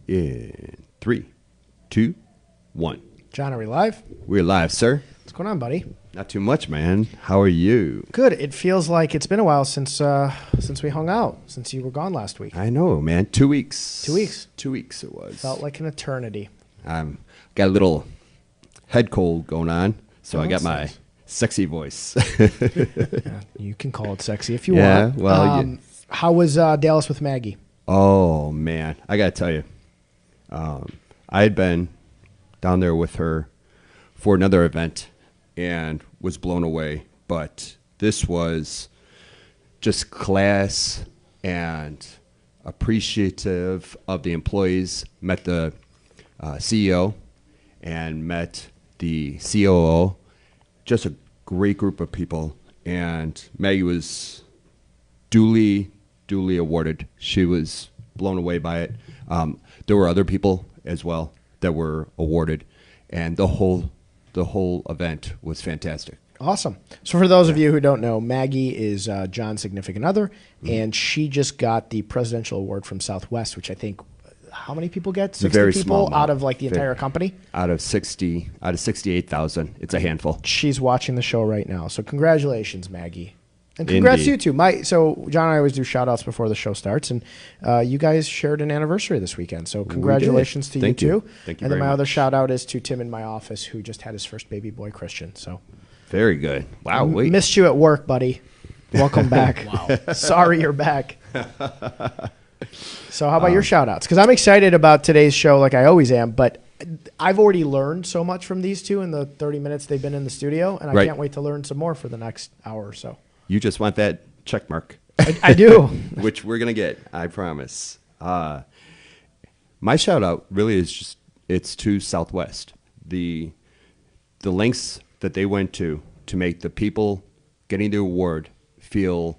In 3, 2, 1. John, are we live? We're live, sir. What's going on, buddy? Not too much, man. How are you? Good. It feels like it's been a while since we hung out, since you were gone last week. I know, man. 2 weeks. 2 weeks. 2 weeks it was. Felt like an eternity. Got a little head cold going on, so I got that's my nice. sexy voice. Yeah, you can call it sexy if you want. Well, how was Dallas with Maggie? Oh, man. I got to tell you, I had been down there with her for another event and was blown away. But this was just class and appreciative of the employees. Met the CEO and met the COO. Just a great group of people. And Maggie was duly awarded. She was blown away by it. There were other people as well that were awarded, and the whole event was fantastic. Awesome. So for those of you who don't know, Maggie is John's significant other, and she just got the presidential award from Southwest, which I think, how many people get? 60 very people small amount. out of like the entire company? Out of 68,000, it's a handful. She's watching the show right now. So congratulations, Maggie. And congrats to you too. So John and I always do shout outs before the show starts, and you guys shared an anniversary this weekend. So congratulations to you too. Thank you and then very my much. other shout out is to Tim in my office, who just had his first baby boy, Christian. So Very good. Wow, wait. missed you at work, buddy. Welcome back. Wow. Sorry you're back. So how about your shout outs? Because I'm excited about today's show like I always am, but I've already learned so much from these two in the 30 minutes they've been in the studio, and I Right. can't wait to learn some more for the next hour or so. You just want that check mark, I do. which we're going to get, I promise. My shout out really is just, it's to Southwest. The lengths that they went to make the people getting the award feel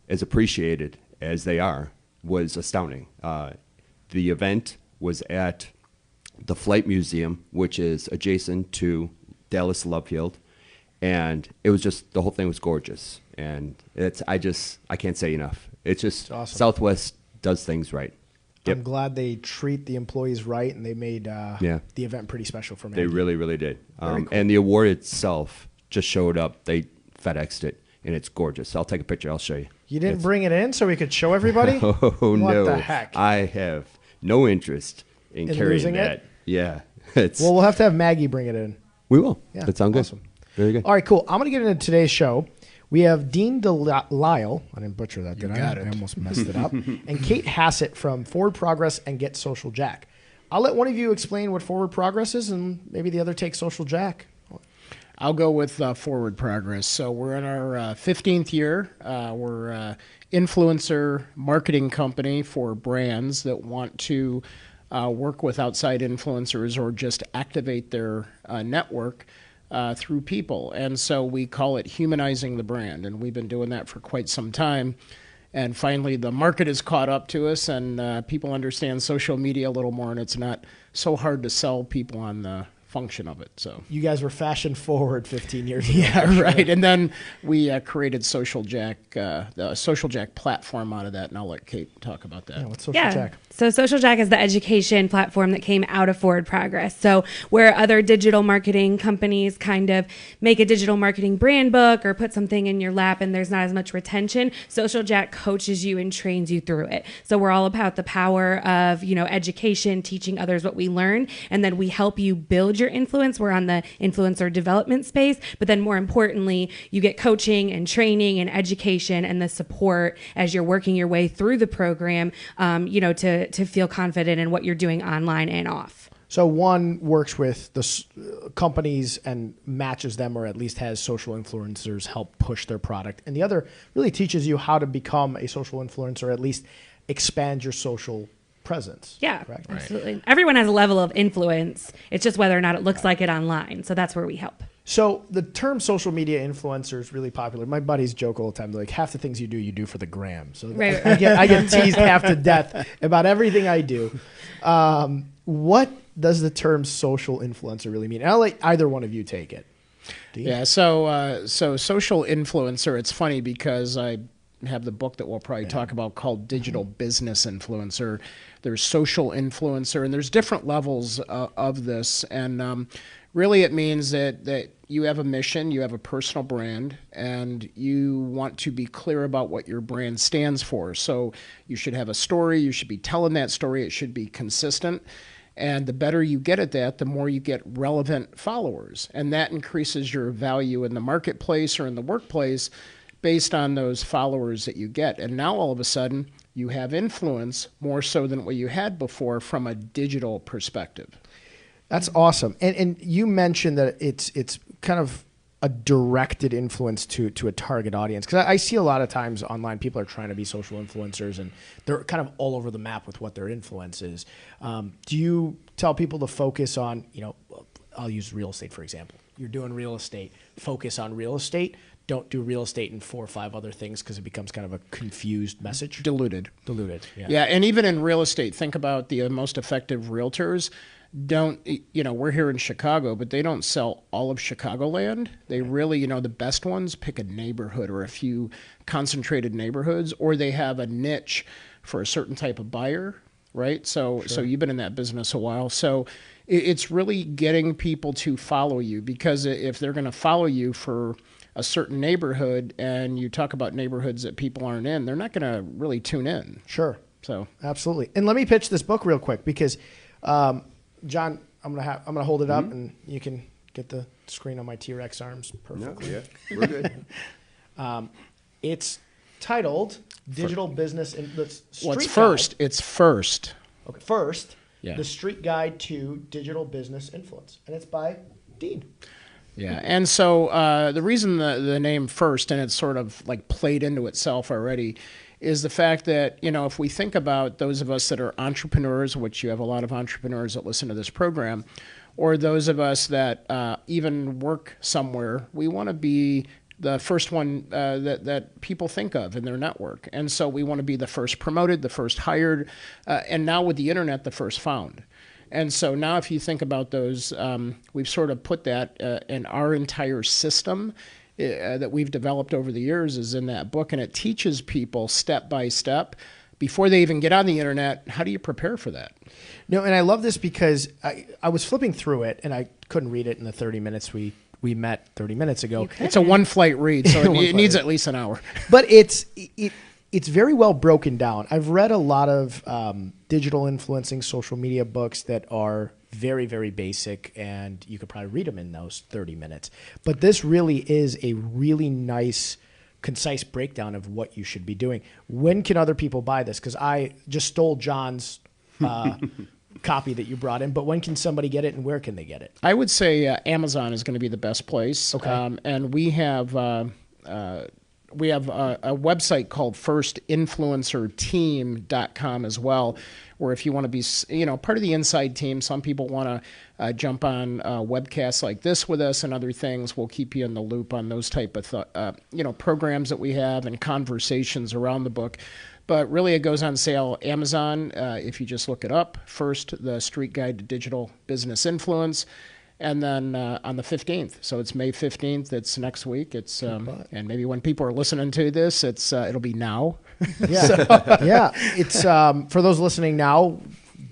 as appreciated as they are was astounding. The event was at the Flight Museum, which is adjacent to Dallas Love Field, and it was just, the whole thing was gorgeous. And I can't say enough. It's just awesome. Southwest does things right. I'm glad they treat the employees right, and they made the event pretty special for me. They really did. Very cool. And the award itself just showed up. They FedExed it, and it's gorgeous. I'll take a picture. I'll show you. You didn't bring it in so we could show everybody? Oh, what no. the heck? I have no interest in carrying losing that. it? Yeah. Well, we'll have to have Maggie bring it in. We will. Yeah, That sounds good. awesome. Very good. All right, cool. I'm going to get into today's show. We have Dean Delisle. I didn't butcher that, did I? got it. I almost messed it up. And Kate Hassett from Forward Progress and Get Social Jack. I'll let one of you explain what Forward Progress is, and maybe the other take Social Jack. I'll go with Forward Progress. So we're in our 15th year. We're an influencer marketing company for brands that want to work with outside influencers or just activate their network through people. And so we call it humanizing the brand. And we've been doing that for quite some time. And finally, the market has caught up to us, and people understand social media a little more, and it's not so hard to sell people on the function of it. So You guys were fashion forward 15 years ago. yeah, right. And then we created Social Jack, the Social Jack platform out of that, and I'll let Kate talk about that. Yeah, what's Social Jack? So Social Jack is the education platform that came out of Forward Progress. So where other digital marketing companies kind of make a digital marketing brand book or put something in your lap and there's not as much retention, Social Jack coaches you and trains you through it. So we're all about the power of, education, teaching others what we learn, and then we help you build your influence. We're on the influencer development space, but then more importantly, you get coaching and training and education and the support as you're working your way through the program, to feel confident in what you're doing online and off. So one works with the companies and matches them, or at least has social influencers help push their product. And the other really teaches you how to become a social influencer, or at least expand your social presence. Yeah, correct? absolutely. Everyone has a level of influence. It's just whether or not it looks like it online. So that's where we help. So the term social media influencer is really popular. My buddies joke all the time. They're like, half the things you do for the gram. So Right. I get teased half to death about everything I do. What does the term social influencer really mean? And I'll let either one of you take it. Yeah, so social influencer, it's funny because I have the book that we'll probably talk about called Digital Business Influencer. There's social influencer, and there's different levels of this. And really it means that you have a mission, you have a personal brand, and you want to be clear about what your brand stands for. So you should have a story, you should be telling that story, it should be consistent. And the better you get at that, the more you get relevant followers. And that increases your value in the marketplace or in the workplace based on those followers that you get. And now all of a sudden, you have influence more so than what you had before from a digital perspective. That's awesome. And you mentioned that it's kind of a directed influence to a target audience. Because I see a lot of times online people are trying to be social influencers and they're kind of all over the map with what their influence is. Do you tell people to focus on, I'll use real estate, for example. You're doing real estate, focus on real estate. Don't do real estate and 4 or 5 other things because it becomes kind of a confused message. Diluted. Yeah, and even in real estate, think about the most effective realtors. We're here in Chicago, but they don't sell all of Chicagoland. They really, the best ones pick a neighborhood or a few concentrated neighborhoods, or they have a niche for a certain type of buyer, right? So you've been in that business a while. So it's really getting people to follow you, because if they're going to follow you for a certain neighborhood and you talk about neighborhoods that people aren't in, they're not going to really tune in. Sure. So absolutely. And let me pitch this book real quick because, John, I'm gonna hold it up and you can get the screen on my T-Rex arms perfectly. No, yeah, we're good. It's titled Digital Business in the Street What's Guide. first? It's first. Okay, first, Yeah. The Street Guide to Digital Business Influence, and it's by Dean. Yeah, and so the reason the name first, and it's sort of like played into itself already, is the fact that, if we think about those of us that are entrepreneurs, which you have a lot of entrepreneurs that listen to this program, or those of us that even work somewhere, we want to be the first one that people think of in their network. And so we want to be the first promoted, the first hired, and now with the internet, the first found. And so now if you think about those, we've sort of put that in our entire system that we've developed over the years is in that book, and it teaches people step by step before they even get on the internet, how do you prepare for that? No, and I love this because I was flipping through it and I couldn't read it in the 30 minutes we met 30 minutes ago. It's a one-flight read, so it needs at least an hour. But it's very well broken down. I've read a lot of digital influencing social media books that are very, very basic, and you could probably read them in those 30 minutes. But this really is a really nice, concise breakdown of what you should be doing. When can other people buy this? Because I just stole John's copy that you brought in, but when can somebody get it and where can they get it? I would say Amazon is going to be the best place. Okay. And we have a website called firstinfluencerteam.com as well, where if you want to be, part of the inside team, some people want to jump on webcasts like this with us and other things. We'll keep you in the loop on those type of, programs that we have and conversations around the book. But really, it goes on sale Amazon. If you just look it up, first, the Street Guide to Digital Business Influence. And then on the 15th, so it's May 15th. It's next week. It's and maybe when people are listening to this, it'll be now. Yeah, yeah. It's for those listening now.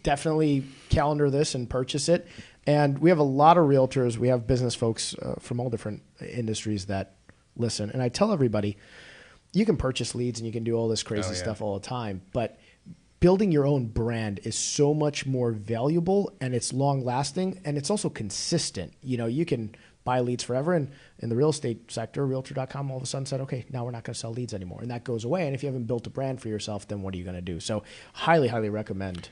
Definitely calendar this and purchase it. And we have a lot of realtors. We have business folks from all different industries that listen. And I tell everybody, you can purchase leads and you can do all this crazy stuff all the time, but building your own brand is so much more valuable, and it's long lasting, and it's also consistent. You can buy leads forever, and in the real estate sector, realtor.com all of a sudden said, okay, now we're not going to sell leads anymore, and that goes away. And if you haven't built a brand for yourself, then what are you going to do? So highly, highly recommend.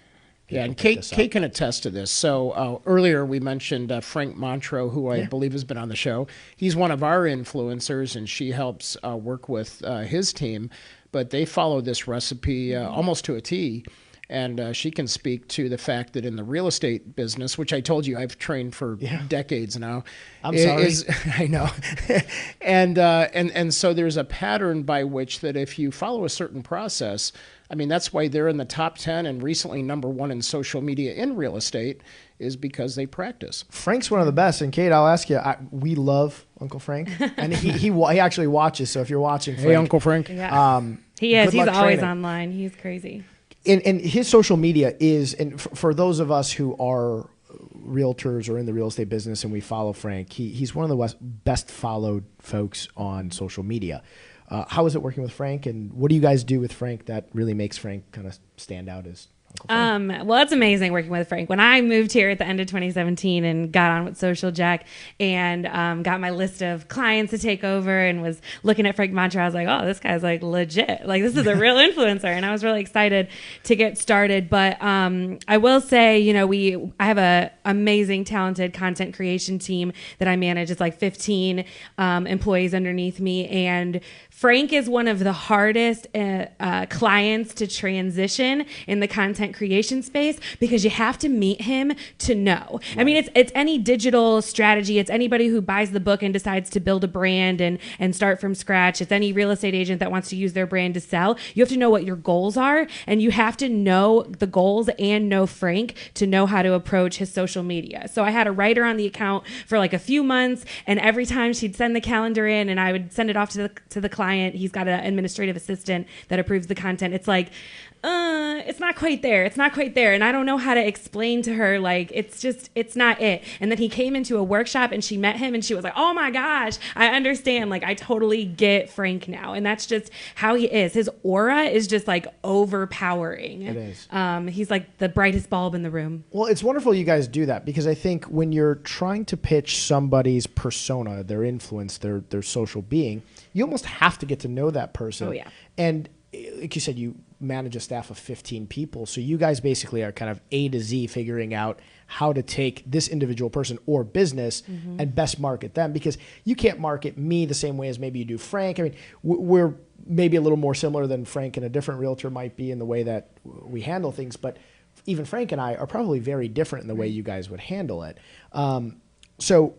Yeah, and Kate can attest to this. So earlier we mentioned Frank Montrow, who I believe has been on the show. He's one of our influencers, and she helps work with his team. But they follow this recipe almost to a T. And she can speak to the fact that in the real estate business, which I told you I've trained for decades now. I'm sorry. I know. and so there's a pattern by which that if you follow a certain process, I mean, that's why they're in the top 10 and recently #1 in social media in real estate is because they practice. Frank's one of the best. And Kate, I'll ask you, we love Uncle Frank. And he actually watches. So if you're watching Frank. Hey, Uncle Frank. Yeah. He is. He's always training. online. He's crazy. And his social media is, and for those of us who are realtors or in the real estate business and we follow Frank, he's one of the best followed folks on social media. How is it working with Frank, and what do you guys do with Frank that really makes Frank kind of stand out as Uncle Frank? Well, it's amazing working with Frank. When I moved here at the end of 2017 and got on with Social Jack and got my list of clients to take over and was looking at Frank Mantra, I was like, oh, this guy's like legit. Like, this is a real influencer. And I was really excited to get started. But I will say, you know, I have a amazing, talented content creation team that I manage. It's like 15 employees underneath me. And Frank is one of the hardest clients to transition in the content creation space because you have to meet him to know. Right. I mean, it's any digital strategy. It's anybody who buys the book and decides to build a brand and start from scratch. It's any real estate agent that wants to use their brand to sell. You have to know what your goals are, and you have to know the goals and know Frank to know how to approach his social media. So I had a writer on the account for like a few months, and every time she'd send the calendar in and I would send it off to the client, he's got an administrative assistant that approves the content. It's like, it's not quite there. It's not quite there. And I don't know how to explain to her, like, it's not it. And then he came into a workshop and she met him and she was like, oh my gosh, I understand. Like, I totally get Frank now. And that's just how he is. His aura is just like overpowering. It is. He's like the brightest bulb in the room. Well, it's wonderful you guys do that because I think when you're trying to pitch somebody's persona, their influence, their social being, you almost have to get to know that person. Oh, yeah. And like you said, you manage a staff of 15 people. So you guys basically are kind of A to Z figuring out how to take this individual person or business and best market them, because you can't market me the same way as maybe you do Frank. I mean, we're maybe a little more similar than Frank and a different realtor might be in the way that we handle things. But even Frank and I are probably very different in the way you guys would handle it. So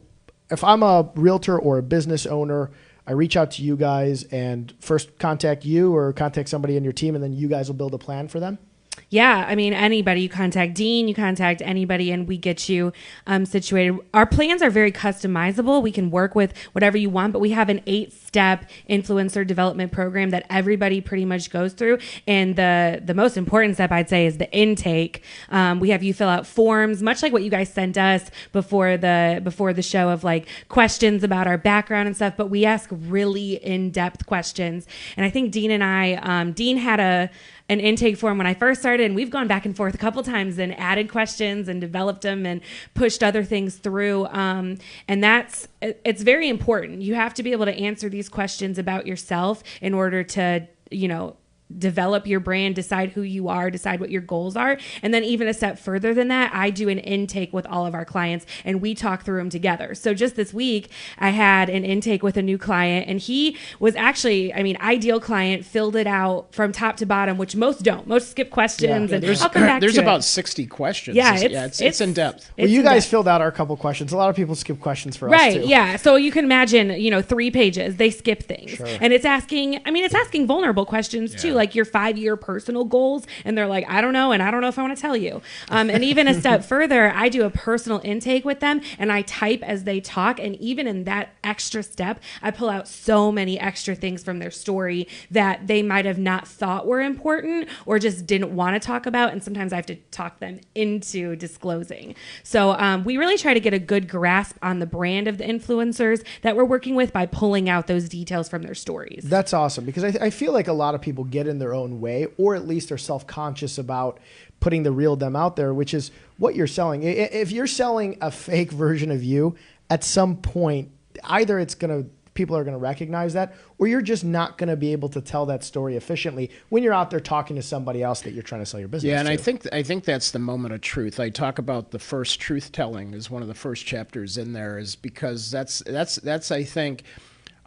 if I'm a realtor or a business owner, I reach out to you guys and first contact you or contact somebody in your team, and then you guys will build a plan for them? Yeah, I mean, anybody. You contact Dean, you contact anybody, and we get you situated. Our plans are very customizable. We can work with whatever you want, but we have an 8-step influencer development program that everybody pretty much goes through. And the most important step, I'd say, is the intake. We have you fill out forms, much like what you guys sent us before the show, of like questions about our background and stuff. But we ask really in-depth questions. And I think Dean and I, Dean had an intake form when I first started, and we've gone back and forth a couple times and added questions and developed them and pushed other things through. And it's very important. You have to be able to answer these questions about yourself in order to, develop your brand, decide who you are, decide what your goals are. And then even a step further than that, I do an intake with all of our clients and we talk through them together. So just this week, I had an intake with a new client, and he was actually, ideal client, filled it out from top to bottom, which most don't. Most skip questions. Yeah. And I'll come back there's to about it. 60 questions. Yeah, it's in depth. Well, you guys filled out our couple questions. A lot of people skip questions for us too. Right, yeah. So you can imagine, 3 pages, they skip things. Sure. And it's asking vulnerable questions too, like your 5-year personal goals. And they're like, I don't know. And I don't know if I want to tell you. And even a step further, I do a personal intake with them and I type as they talk. And even in that extra step, I pull out so many extra things from their story that they might have not thought were important or just didn't want to talk about. And sometimes I have to talk them into disclosing. So we really try to get a good grasp on the brand of the influencers that we're working with by pulling out those details from their stories. That's awesome, because I feel like a lot of people get in their own way, or at least are self-conscious about putting the real them out there, which is what you're selling. If you're selling a fake version of you, at some point, either people are going to recognize that, or you're just not going to be able to tell that story efficiently when you're out there talking to somebody else that you're trying to sell your business to. Yeah, and I think that's the moment of truth. I talk about the first truth telling as one of the first chapters in there, is because that's I think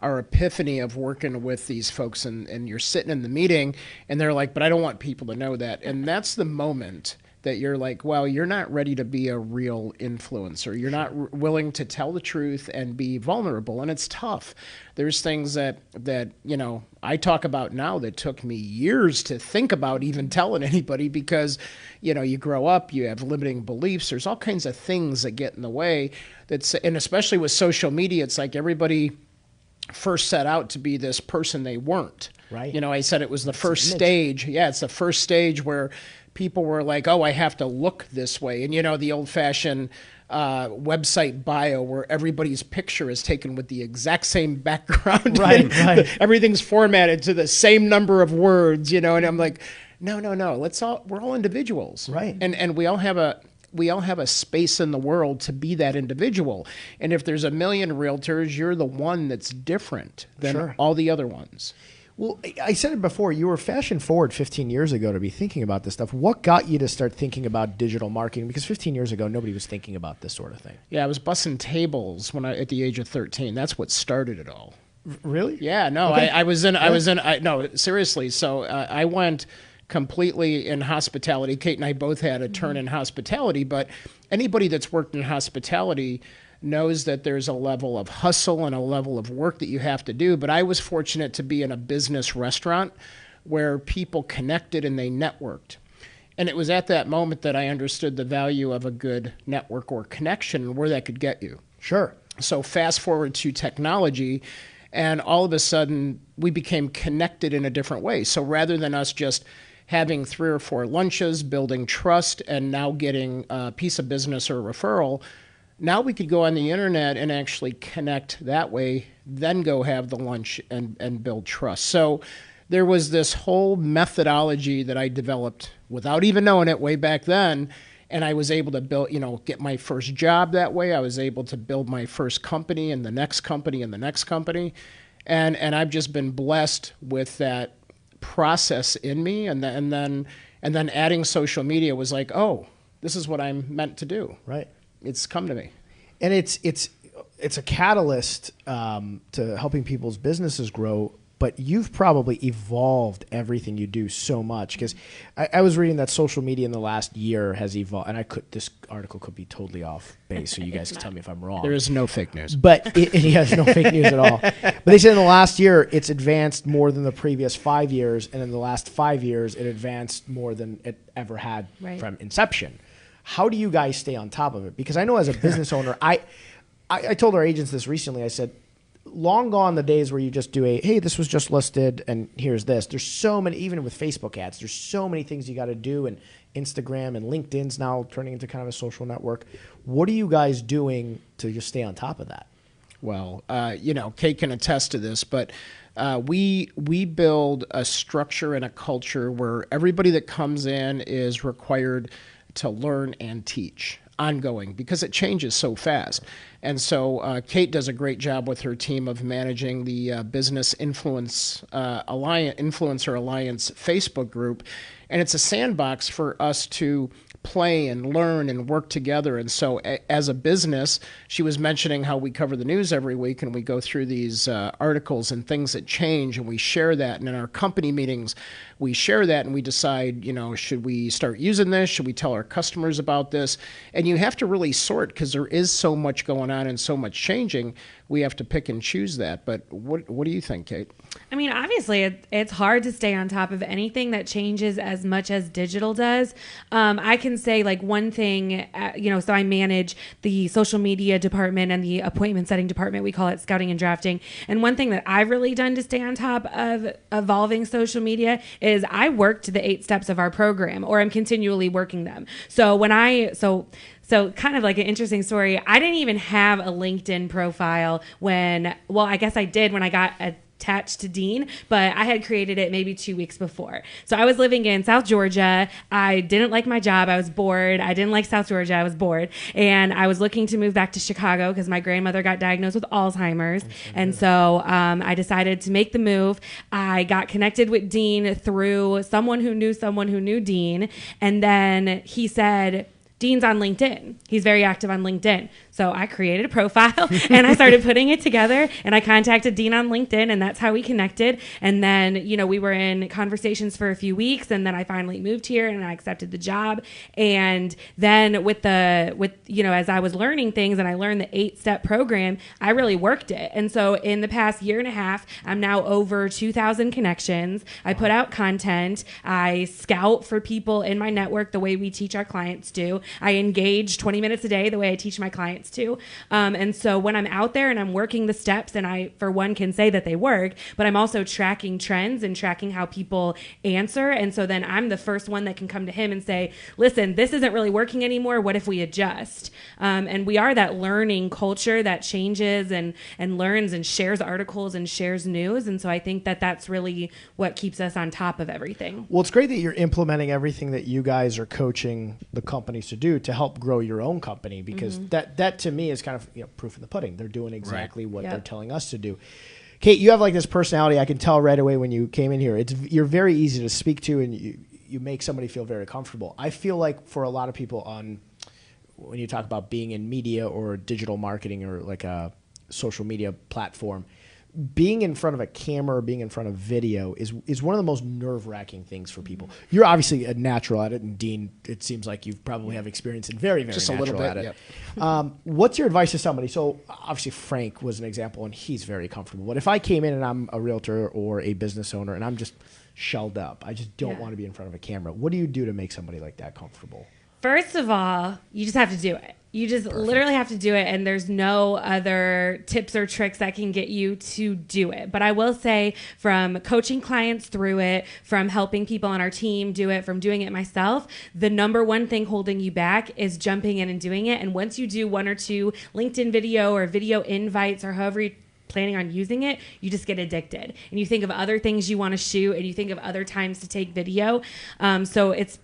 our epiphany of working with these folks, and you're sitting in the meeting and they're like, but I don't want people to know that. And that's the moment that you're like, well, you're not ready to be a real influencer. You're not willing to tell the truth and be vulnerable. And it's tough. There's things that, you know, I talk about now that took me years to think about even telling anybody, because, you know, you grow up, you have limiting beliefs. There's all kinds of things that get in the way. And especially with social media, it's like everybody first set out to be this person they weren't. Right. You know, I said it was the first stage. Yeah, it's the first stage where people were like, oh, I have to look this way. And, you know, the old-fashioned website bio where everybody's picture is taken with the exact same background. Right. Everything's formatted to the same number of words, you know. And I'm like, no. We're all individuals. Right. And we all have a space in the world to be that individual. And if there's a million realtors, you're the one that's different than all the other ones. Well, I said it before, you were fashion forward 15 years ago to be thinking about this stuff. What got you to start thinking about digital marketing? Because 15 years ago, nobody was thinking about this sort of thing. Yeah, I was bussing tables at the age of 13. That's what started it all. Really? Yeah, no, okay. No, seriously. So I went completely in hospitality. Kate and I both had a turn in hospitality, but anybody that's worked in hospitality knows that there's a level of hustle and a level of work that you have to do. But I was fortunate to be in a business restaurant where people connected and they networked. And it was at that moment that I understood the value of a good network or connection and where that could get you. Sure. So fast forward to technology, and all of a sudden we became connected in a different way. So rather than us just having 3 or 4 lunches, building trust, and now getting a piece of business or a referral, now we could go on the internet and actually connect that way, then go have the lunch and build trust. So there was this whole methodology that I developed without even knowing it way back then. And I was able to build, get my first job that way. I was able to build my first company and the next company and the next company. And I've just been blessed with that process in me. And then adding social media was like, oh, this is what I'm meant to do. Right. It's come to me. And it's a catalyst to helping people's businesses grow, but you've probably evolved everything you do so much. Because I was reading that social media in the last year has evolved, and this article could be totally off base, so you guys can tell me if I'm wrong. There is no fake news. But it has no fake news at all. But they said in the last year, it's advanced more than the previous 5 years, and in the last 5 years, it advanced more than it ever had from inception. How do you guys stay on top of it? Because I know as a business owner, I told our agents this recently. I said, long gone the days where you just do hey, this was just listed and here's this. There's so many, even with Facebook ads, there's so many things you got to do, and Instagram and LinkedIn's now turning into kind of a social network. What are you guys doing to just stay on top of that? Well, Kate can attest to this, but we build a structure and a culture where everybody that comes in is required to learn and teach ongoing, because it changes so fast. And so Kate does a great job with her team of managing the Business Influencer Alliance Facebook group. And it's a sandbox for us to play and learn and work together. And so as a business, she was mentioning how we cover the news every week, and we go through these articles and things that change, and we share that. And in our company meetings, we share that, and we decide, should we start using this? Should we tell our customers about this? And you have to really sort, because there is so much going on and so much changing. We have to pick and choose that. But what do you think, Kate? I mean, obviously, it's hard to stay on top of anything that changes as much as digital does. I can say, like, one thing, so I manage the social media department and the appointment setting department. We call it scouting and drafting. And one thing that I've really done to stay on top of evolving social media is I worked the 8 steps of our program, or I'm continually working them. So So kind of like an interesting story. I didn't even have a LinkedIn profile I guess I did when I got attached to Dean, but I had created it maybe 2 weeks before. So I was living in South Georgia. I didn't like my job. I was bored. I didn't like South Georgia. I was bored. And I was looking to move back to Chicago because my grandmother got diagnosed with Alzheimer's. And so I decided to make the move. I got connected with Dean through someone who knew Dean. And then he said, Dean's on LinkedIn. He's very active on LinkedIn. So I created a profile and I started putting it together, and I contacted Dean on LinkedIn, and that's how we connected. And then, we were in conversations for a few weeks, and then I finally moved here and I accepted the job. And then as I was learning things and I learned the 8-step program, I really worked it. And so in the past year and a half, I'm now over 2,000 connections. I put out content. I scout for people in my network the way we teach our clients to. I engage 20 minutes a day the way I teach my clients to. And so when I'm out there and I'm working the steps, and I, for one, can say that they work, but I'm also tracking trends and tracking how people answer. And so then I'm the first one that can come to him and say, listen, this isn't really working anymore. What if we adjust? And we are that learning culture that changes and learns and shares articles and shares news. And so I think that that's really what keeps us on top of everything. Well, it's great that you're implementing everything that you guys are coaching the companies to do to help grow your own company, because that to me is kind of proof in the pudding. They're doing exactly what they're telling us to do. Kate, you have like this personality. I can tell right away when you came in here. You're very easy to speak to, and you make somebody feel very comfortable. I feel like for a lot of people when you talk about being in media or digital marketing or like a social media platform, being in front of a camera or being in front of video is one of the most nerve-wracking things for people. You're obviously a natural at it, and Dean, it seems like you probably have experience in very, very just natural a little bit, at it. Yep. What's your advice to somebody? So obviously Frank was an example, and he's very comfortable. But if I came in and I'm a realtor or a business owner and I'm just shelled up, I just don't want to be in front of a camera, what do you do to make somebody like that comfortable? First of all, you just have to do it. You just literally have to do it, and there's no other tips or tricks that can get you to do it. But I will say, from coaching clients through it, from helping people on our team do it, from doing it myself, the number one thing holding you back is jumping in and doing it. And once you do 1 or 2 LinkedIn video or video invites or however you planning on using it, you just get addicted and you think of other things you want to shoot, and you think of other times to take video. So it's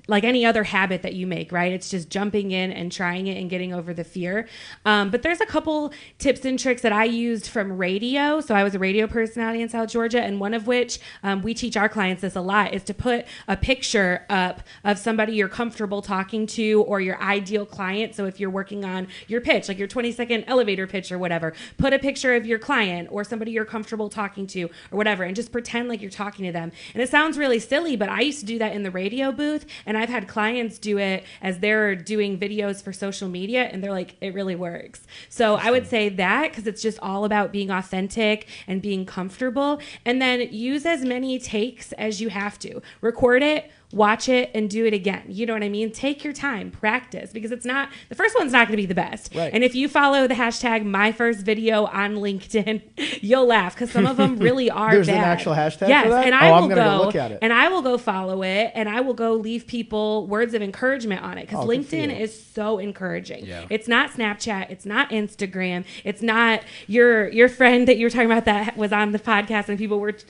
like any other habit that you make, right? It's just jumping in and trying it and getting over the fear. But there's a couple tips and tricks that I used from radio. So I was a radio personality in South Georgia, and one of which we teach our clients this a lot is to put a picture up of somebody you're comfortable talking to or your ideal client. So if you're working on your pitch, like your 20-second elevator pitch or whatever, put a picture of your client or somebody you're comfortable talking to or whatever, and just pretend like you're talking to them. And it sounds really silly, but I used to do that in the radio booth, and I've had clients do it as they're doing videos for social media, and they're like, it really works. So I would say that, because it's just all about being authentic and being comfortable, and then use as many takes as you have to. Record it, watch it, and do it again. You know what I mean? Take your time, practice, because the first one's not going to be the best. Right. And if you follow the hashtag #myfirstvideo on LinkedIn, you'll laugh, because some of them really are There's bad. an actual hashtag yes, for that? and I'm going to go look at it. And I will go follow it, and I will go leave people words of encouragement on it, because LinkedIn is so encouraging. Yeah. It's not Snapchat. It's not Instagram. It's not your friend that you were talking about that was on the podcast and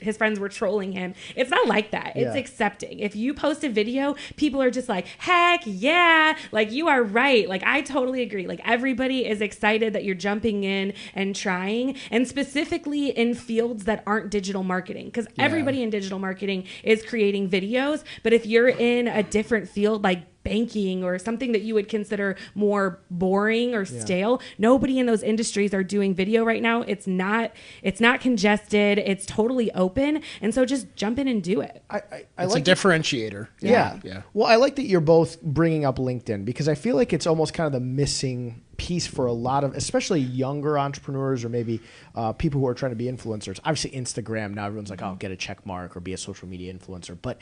his friends were trolling him. It's not like that. It's accepting. If you post a video, people are just like, heck yeah, like you are right. Like I totally agree. Like everybody is excited that you're jumping in and trying, and specifically in fields that aren't digital marketing, because everybody in digital marketing is creating videos. But if you're in a different field like banking or something that you would consider more boring or stale, nobody in those industries are doing video right now. It's not congested. It's totally open. And so just jump in and do it. It's like a differentiator. Yeah. Well, I like that you're both bringing up LinkedIn, because I feel like it's almost kind of the missing piece for a lot of, especially younger entrepreneurs or maybe people who are trying to be influencers. Obviously Instagram, now everyone's like, oh, get a check mark or be a social media influencer. But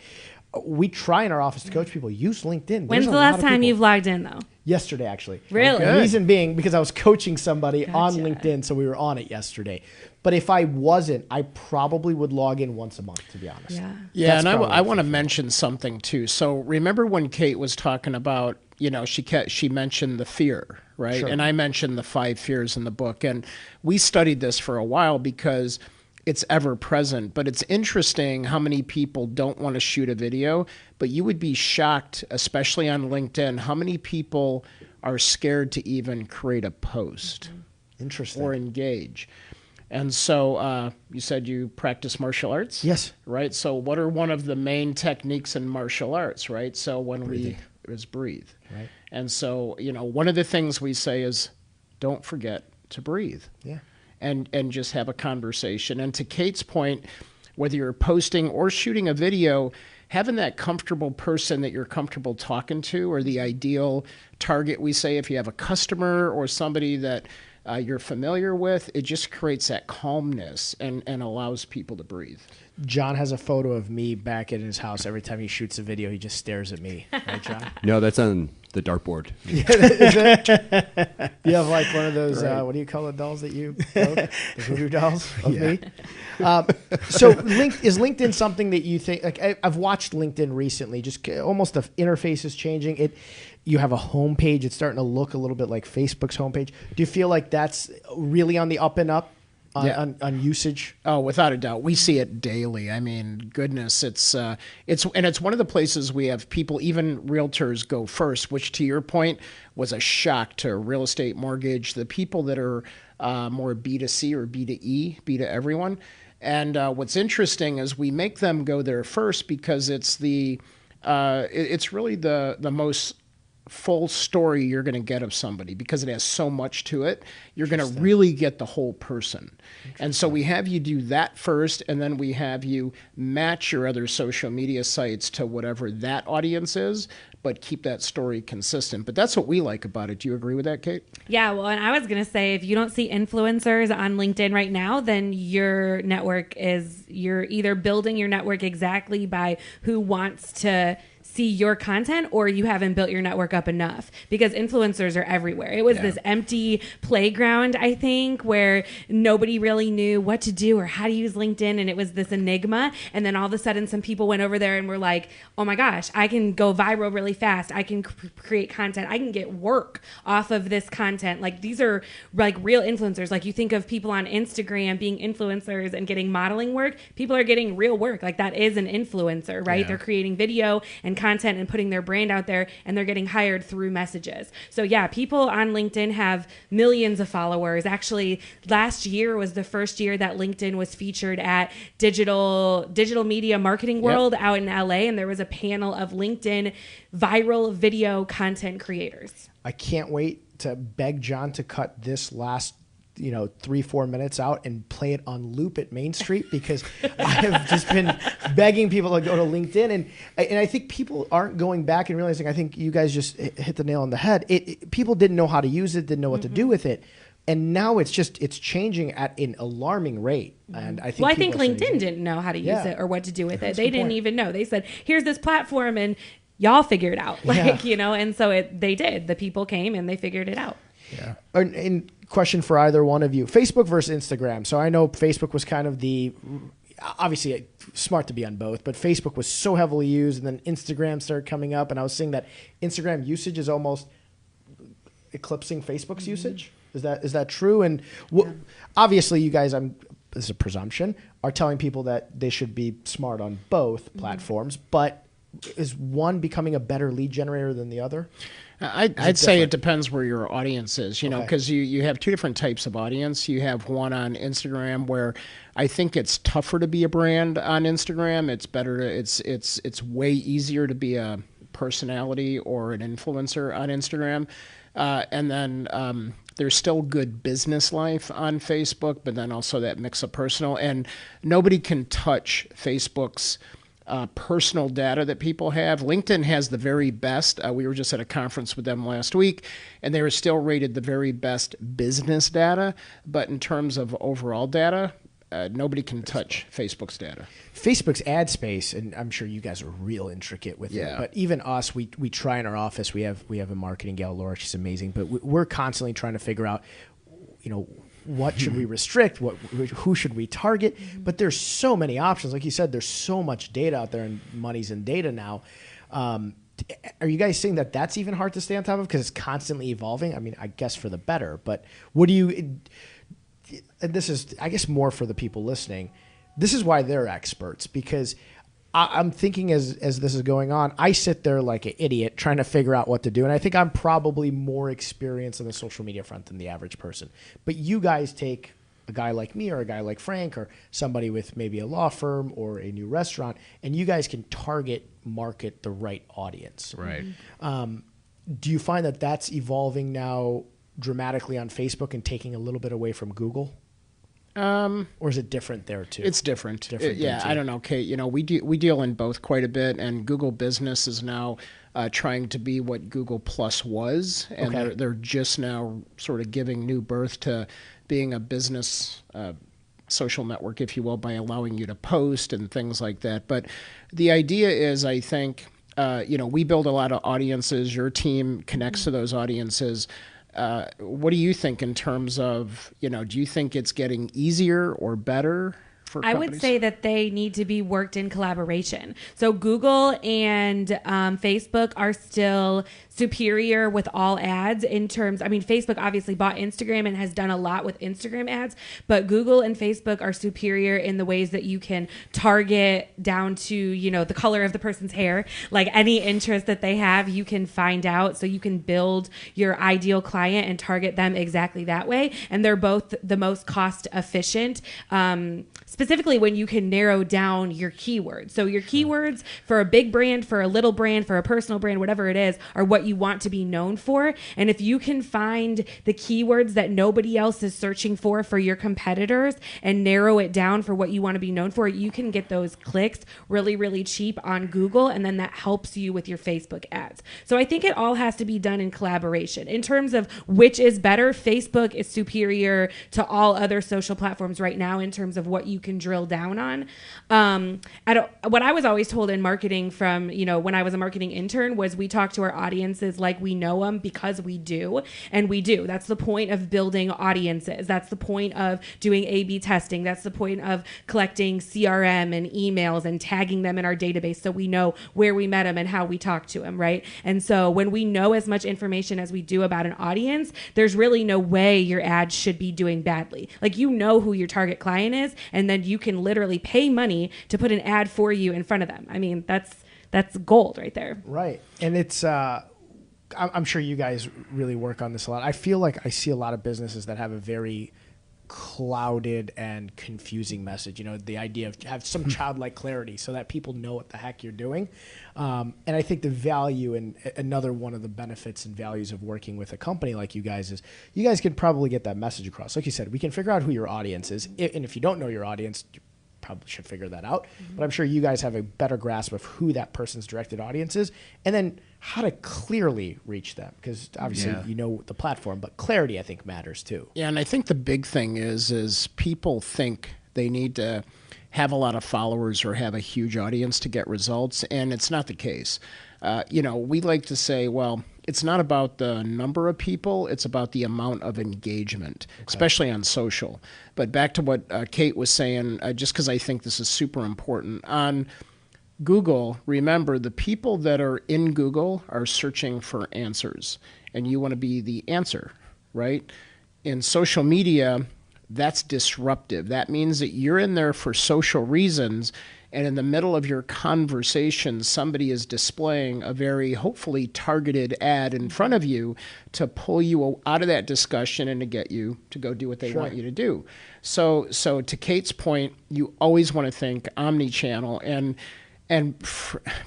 we try in our office to coach people, use LinkedIn. When's the last time you've logged in, though? Yesterday, actually. Really? The reason being because I was coaching somebody on LinkedIn, so we were on it yesterday. But if I wasn't, I probably would log in once a month, to be honest. Yeah, and I want to mention something, too. So remember when Kate was talking about, she mentioned the fear, right? Sure. And I mentioned the 5 fears in the book. And we studied this for a while because it's ever present, but it's interesting how many people don't want to shoot a video, but you would be shocked, especially on LinkedIn, how many people are scared to even create a post. Interesting. Or engage. And so you said you practice martial arts? Yes. Right? So what are one of the main techniques in martial arts, right? So when is breathe. Right. And so, one of the things we say is don't forget to breathe. Yeah. And just have a conversation. And to Kate's point, whether you're posting or shooting a video, having that comfortable person that you're comfortable talking to, or the ideal target, we say, if you have a customer or somebody that you're familiar with, it just creates that calmness and allows people to breathe. John has a photo of me back at his house. Every time he shoots a video, he just stares at me. Right, John? No, that's on the dartboard. Is it? You have like one of those, what do you call the dolls that you broke? The voodoo dolls of me? So is LinkedIn something that you think, like I've watched LinkedIn recently, just almost the interface is changing. You have a homepage. It's starting to look a little bit like Facebook's homepage. Do you feel like that's really on the up and up on usage? Oh, without a doubt. We see it daily. I mean, goodness, it's one of the places we have people, even realtors, go first, which to your point was a shock to real estate mortgage, the people that are more B2C or B2E, B to everyone. And what's interesting is we make them go there first because it's it's really the most full story you're going to get of somebody, because it has so much to it. You're going to really get the whole person. And so we have you do that first, and then we have you match your other social media sites to whatever that audience is, but keep that story consistent. But that's what we like about it. Do you agree with that, Kate? Yeah, well, and I was going to say, if you don't see influencers on LinkedIn right now, then you're either building your network exactly by who wants to see your content, or you haven't built your network up enough, because influencers are everywhere. It was this empty playground, I think, where nobody really knew what to do or how to use LinkedIn, and it was this enigma. And then all of a sudden some people went over there and were like, oh my gosh, I can go viral really fast. I can create content. I can get work off of this content. Like, these are like real influencers. Like, you think of people on Instagram being influencers and getting modeling work. People are getting real work. Like, that is an influencer, right? Yeah. They're creating video and content and putting their brand out there, and they're getting hired through messages. So yeah, people on LinkedIn have millions of followers. Actually, last year was the first year that LinkedIn was featured at Digital Media Marketing World out in LA, and there was a panel of LinkedIn viral video content creators. I can't wait to beg John to cut this last 3-4 minutes out and play it on loop at Main Street, because I have just been begging people to go to LinkedIn, and I think people aren't going back and realizing. I think you guys just hit the nail on the head. People didn't know how to use it, didn't know what to do with it, and now it's changing at an alarming rate. And I think LinkedIn didn't know how to use it or what to do with it. They didn't even know. They said, "Here's this platform, and y'all figure it out." And so they did. The people came and they figured it out. Yeah. And question for either one of you: Facebook versus Instagram. So I know Facebook was kind of obviously smart to be on both, but Facebook was so heavily used, and then Instagram started coming up, and I was seeing that Instagram usage is almost eclipsing Facebook's usage. Is that true? And obviously, you guys, this is a presumption, are telling people that they should be smart on both platforms, but is one becoming a better lead generator than the other? I'd say it depends where your audience is, because you have two different types of audience. You have one on Instagram where I think it's tougher to be a brand on Instagram. It's better it's way easier to be a personality or an influencer on Instagram. And then there's still good business life on Facebook, but then also that mix of personal. And nobody can touch Facebook's personal data that people have. LinkedIn has the very best. We were just at a conference with them last week, and they were still rated the very best business data. But in terms of overall data, nobody can touch Facebook's data. Facebook's ad space, and I'm sure you guys are real intricate with it, but even us, we try in our office. We have a marketing gal, Laura. She's amazing, but we're constantly trying to figure out, what should we restrict? Who should we target? But there's so many options. Like you said, there's so much data out there, and money's in data now. Are you guys saying that that's even hard to stay on top of because it's constantly evolving? I mean, I guess for the better. But what do you? And this is, I guess, more for the people listening. This is why they're experts, because I'm thinking as this is going on, I sit there like an idiot trying to figure out what to do. And I think I'm probably more experienced on the social media front than the average person. But you guys take a guy like me or a guy like Frank or somebody with maybe a law firm or a new restaurant, and you guys can target market the right audience. Right. Do you find that that's evolving now dramatically on Facebook and taking a little bit away from Google? Or is it different there too? It's different. Different yeah, too. I don't know, Kate. You know, we deal in both quite a bit, and Google Business is now trying to be what Google Plus was, and Okay. they're just now sort of giving new birth to being a business social network, if you will, by allowing you to post and things like that. But the idea is, I think, you know, we build a lot of audiences. Your team connects to those audiences. What do you think in terms of, you know, do you think it's getting easier or better for I companies? would say that they need to be worked in collaboration. So Google and Facebook are still superior with all ads in terms, I mean, Facebook obviously bought Instagram and has done a lot with Instagram ads, but Google and Facebook are superior in the ways that you can target down to, you know, the color of the person's hair, like any interest that they have, you can find out. So you can build your ideal client and target them exactly that way. And they're both the most cost efficient, specifically when you can narrow down your keywords. So your keywords for a big brand, for a little brand, for a personal brand, whatever it is, are what you want to be known for. And if you can find the keywords that nobody else is searching for your competitors and narrow it down for what you want to be known for, you can get those clicks really, really cheap on Google. And then that helps you with your Facebook ads. So I think it all has to be done in collaboration. In terms of which is better, Facebook is superior to all other social platforms right now in terms of what you can drill down on. What I was always told in marketing from, you know, when I was a marketing intern was we talk to our audiences like we know them because we do. And we do. That's the point of building audiences. That's the point of doing A/B testing. That's the point of collecting CRM and emails and tagging them in our database so we know where we met them and how we talked to them, right? And so when we know as much information as we do about an audience, there's really no way your ad should be doing badly. Like, you know who your target client is, and then you can literally pay money to put an ad for you in front of them. I mean, that's gold right there. Right. And it's, I'm sure you guys really work on this a lot. I feel like I see a lot of businesses that have a very clouded and confusing message. You know, the idea of have some childlike clarity so that people know what the heck you're doing. And I think the value and another one of the benefits and values of working with a company like you guys is you guys can probably get that message across. Like you said, we can figure out who your audience is. And if you don't know your audience, you probably should figure that out. But I'm sure you guys have a better grasp of who that person's directed audience is and then how to clearly reach them. Because obviously you know the platform, but clarity I think matters too. Yeah, and I think the big thing is people think they need to have a lot of followers or have a huge audience to get results, and it's not the case. You know, we like to say, well, it's not about the number of people, it's about the amount of engagement, especially on social. But back to what Kate was saying, just because I think this is super important. On Google, remember, the people that are in Google are searching for answers, and you want to be the answer, right? In social media, that's disruptive. That means that you're in there for social reasons, and in the middle of your conversation, somebody is displaying a very hopefully targeted ad in front of you to pull you out of that discussion and to get you to go do what they want you to do. So to Kate's point, you always want to think omni-channel, and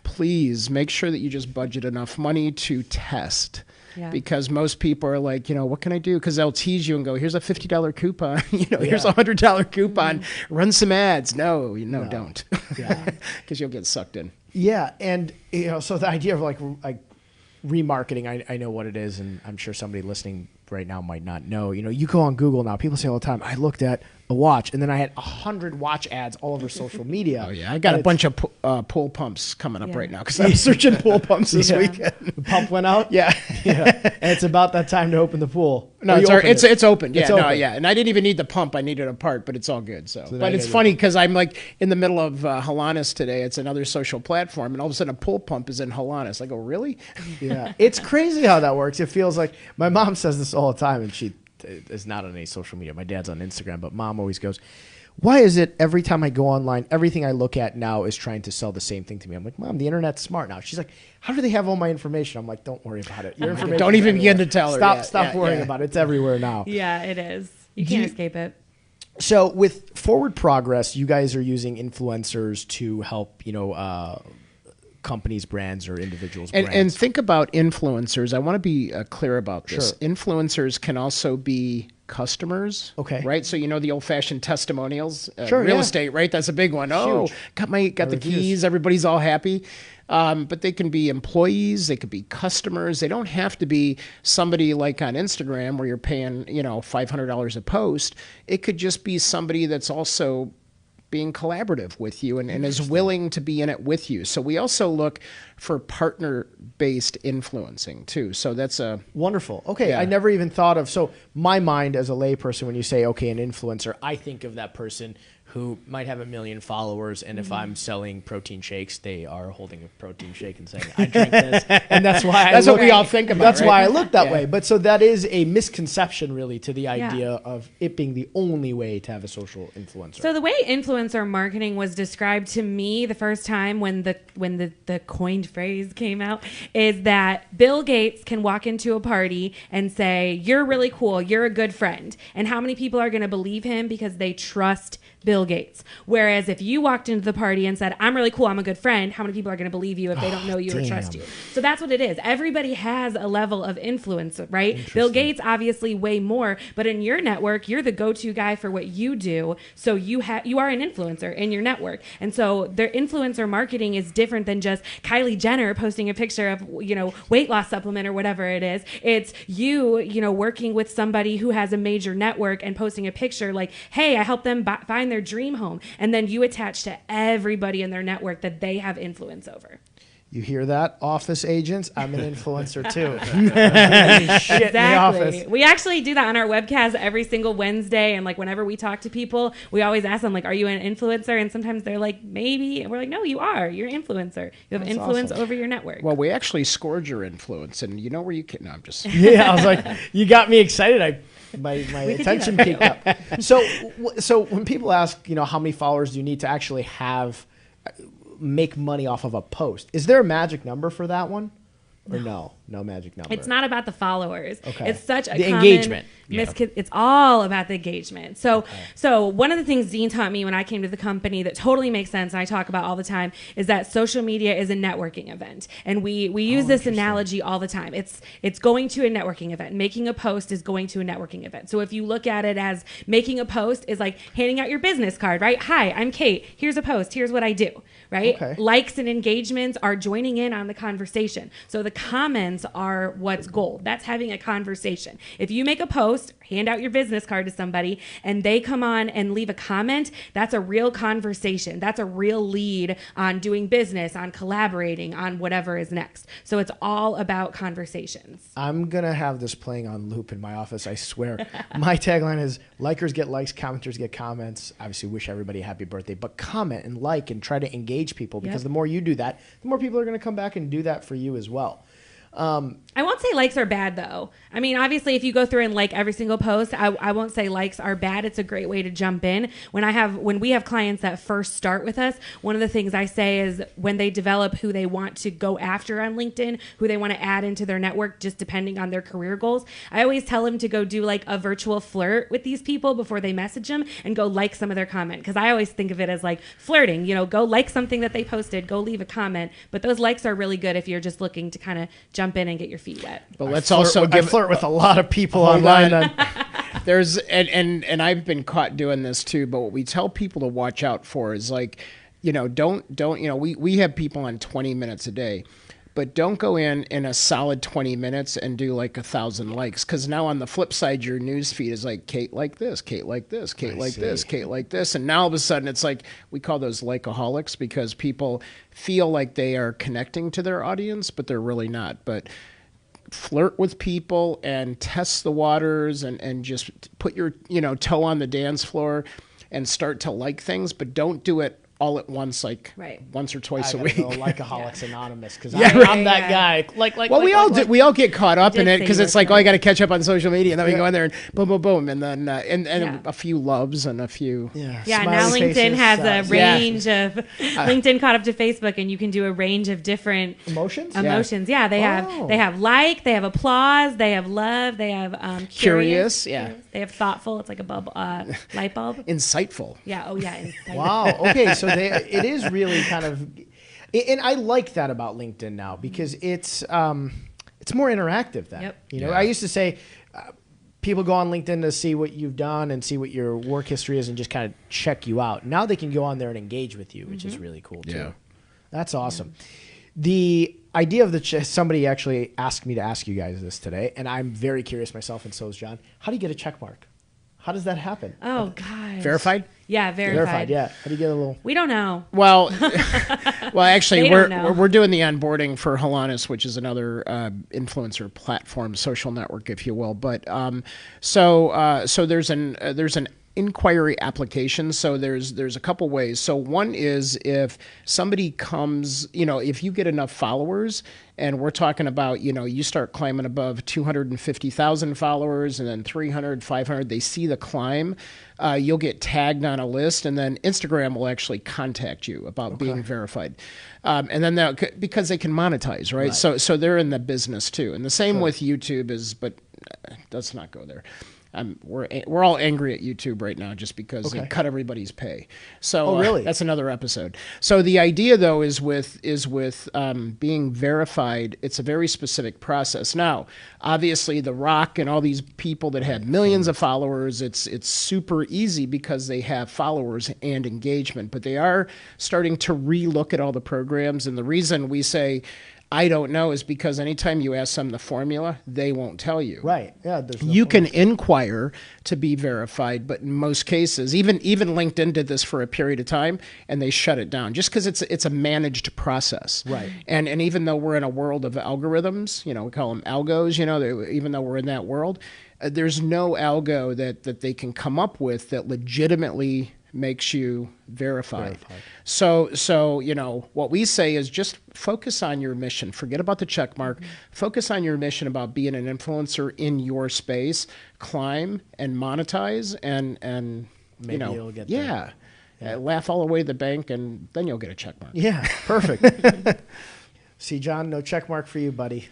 please make sure that you just budget enough money to test. Yeah. Because most people are like, you know, what can I do? Because they'll tease you and go, here's a $50 coupon. You know, here's a $100 coupon. Run some ads. No, don't. Yeah. Because you'll get sucked in. Yeah, and you know, so the idea of like remarketing, I know what it is, and I'm sure somebody listening right now might not know. You know, you go on Google now. People say all the time, I looked at a watch, and then I had 100 watch ads all over social media. Oh, yeah. I got a bunch of pool pumps coming up right now because I'm I'm searching pool pumps this weekend. The pump went out? Yeah. And it's about that time to open the pool. No, Or you open it. it's open. Yeah, It's open. And I didn't even need the pump. I needed a part, but it's all good. So now but you it's gotta funny because I'm like in the middle of Halanis today. It's another social platform, and all of a sudden a pool pump is in Halanis. I go, really? Yeah. It's crazy how that works. It feels like my mom says this all the time, and she is not on any social media. My dad's on Instagram, but mom always goes, why is it every time I go online, everything I look at now is trying to sell the same thing to me? I'm like, Mom, the internet's smart now. She's like, how do they have all my information? I'm like, don't worry about it. Your information. Don't even begin to tell her. Stop worrying about it. It's everywhere now. Yeah, it is. You can't escape it. So with Forward Progress, you guys are using influencers to help, companies, brands, or individuals' brands. And think about influencers. I want to be clear about this. Sure. Influencers can also be customers. Okay. Right? So the old-fashioned testimonials, Sure, real yeah. estate, right? That's a big one. Oh, Huge. got the reviews. keys. Everybody's all happy. But they can be employees. They could be customers. They don't have to be somebody like on Instagram where you're paying, $500 a post. It could just be somebody that's also being collaborative with you and is willing to be in it with you. So we also look for partner-based influencing too. So that's a Wonderful. Okay, Yeah. I never even thought of, so my mind as a layperson, when you say, okay, an influencer, I think of that person who might have 1 million followers, and if I'm selling protein shakes, they are holding a protein shake and saying, I drink this, and that's why That's what we all think about, That's right? why I look that Yeah. way. But so that is a misconception, really, to the idea of it being the only way to have a social influencer. So the way influencer marketing was described to me the first time when the coined phrase came out is that Bill Gates can walk into a party and say, "You're really cool, you're a good friend." And how many people are going to believe him because they trust Bill Gates? Whereas if you walked into the party and said, "I'm really cool, I'm a good friend," how many people are going to believe you if they don't know you or trust you? So that's what it is. Everybody has a level of influence, right? Bill Gates obviously way more, but in your network, you're the go-to guy for what you do. So you are an influencer in your network. And so their influencer marketing is different than just Kylie Jenner posting a picture of, weight loss supplement or whatever it is. It's you, working with somebody who has a major network and posting a picture like, "Hey, I helped them find their dream home." And then you attach to everybody in their network that they have influence over. You hear that, office agents? I'm an influencer too. Shit in the office. Exactly. We actually do that on our webcast every single Wednesday. And whenever we talk to people, we always ask them, "Are you an influencer?" And sometimes they're like, "Maybe." And we're like, "No, you are. You're an influencer. You have That's influence awesome. over your network." Well, we actually scored your influence, and you know where you can. No, I'm just. Yeah, I was like, you got me excited. My could do attention that peaked up. So when people ask, how many followers do you need to actually have make money off of a post? Is there a magic number for that one? Or no magic number. It's not about the followers. Okay. It's such a The common engagement. It's all about the engagement. So one of the things Dean taught me when I came to the company that totally makes sense and I talk about all the time is that social media is a networking event. And we use this analogy all the time. It's going to a networking event. Making a post is going to a networking event. So if you look at it as making a post is like handing out your business card, right? "Hi, I'm Kate. Here's a post. Here's what I do." Right? Okay. Likes and engagements are joining in on the conversation. So the comments are what's gold. That's having a conversation. If you make a post, hand out your business card to somebody, and they come on and leave a comment, that's a real conversation. That's a real lead on doing business, on collaborating, on whatever is next. So it's all about conversations. I'm going to have this playing on loop in my office, I swear. My tagline is, likers get likes, commenters get comments. Obviously, wish everybody a happy birthday, but comment and like and try to engage people because Yep. the more you do that, the more people are going to come back and do that for you as well. I won't say likes are bad, though. I mean, obviously, if you go through and like every single post, I won't say likes are bad. It's a great way to jump in. When we have clients that first start with us, one of the things I say is when they develop who they want to go after on LinkedIn, who they want to add into their network, just depending on their career goals, I always tell them to go do like a virtual flirt with these people before they message them and go like some of their comment. Because I always think of it as like flirting. Go like something that they posted, go leave a comment. But those likes are really good if you're just looking to kind of jump in and get your feet wet. But let's also I give. flirt with a lot of people Hold online. on. There's and I've been caught doing this too. But what we tell people to watch out for is like, don't we have people on 20 minutes a day. But don't go in a solid 20 minutes and do like 1,000 likes. Because now on the flip side, your news feed is like, Kate like this, Kate like this, Kate like this, Kate like this. And now all of a sudden it's like, we call those likeaholics because people feel like they are connecting to their audience, but they're really not. But flirt with people and test the waters and just put your toe on the dance floor and start to like things. But don't do it all at once, like Right. once or twice I a gotta week. go Likeaholics Anonymous because Yeah, I'm that guy. Well, we all get caught up in did it say because you it's were like, oh, I correct. got to catch up on social media, and then we go in there and boom, boom, boom, and then and Yeah. a few loves and a few. Yeah, Yeah, now smiley LinkedIn faces, has a Yeah. range of LinkedIn caught up to Facebook, and you can do a range of different emotions. emotions. Yeah, they Oh. have like, they have applause, they have love, they have Curious, yeah. they have thoughtful. It's like a bulb, light bulb. Insightful. Yeah. Oh yeah. Insightful. Wow. Okay, so it is really kind of, and I like that about LinkedIn now because it's more interactive. Then Yep. you know, Yeah. I used to say. People go on LinkedIn to see what you've done and see what your work history is and just kind of check you out. Now they can go on there and engage with you, which is really cool too. Yeah. That's awesome. The idea of somebody actually asked me to ask you guys this today, and I'm very curious myself, and so is John. How do you get a check mark? How does that happen? Oh gosh. Verified? Yeah, verified. Verified, yeah. How do you get a little? We don't know. Well, actually, They don't know. we're doing the onboarding for Halanis, which is another influencer platform, social network, if you will. But so there's an inquiry application. So there's a couple ways. So one is if somebody comes, if you get enough followers, and we're talking about, you start climbing above 250,000 followers and then 300, 500, they see the climb, you'll get tagged on a list, and then Instagram will actually contact you about being verified. And then because they can monetize, right? So they're in the business too. And the same with YouTube but let's not go there. We're all angry at YouTube right now just because they cut everybody's pay. So really? That's another episode. So the idea though is with being verified. It's a very specific process. Now, obviously, The Rock and all these people that have millions of followers, it's super easy because they have followers and engagement. But they are starting to relook at all the programs, and the reason we say I don't know is because anytime you ask them the formula, they won't tell you. Right. Yeah. There's no You point. can inquire to be verified, but in most cases, even LinkedIn did this for a period of time, and they shut it down just because it's a managed process. Right. And even though we're in a world of algorithms, we call them algos. Even though we're in that world, there's no algo that they can come up with that legitimately makes you verified. So what we say is just focus on your mission. Forget about the check mark. Focus on your mission about being an influencer in your space. Climb and monetize, and Maybe you'll get there. laugh all the way to the bank, and then you'll get a check mark. Yeah. Perfect. See, John, no check mark for you, buddy.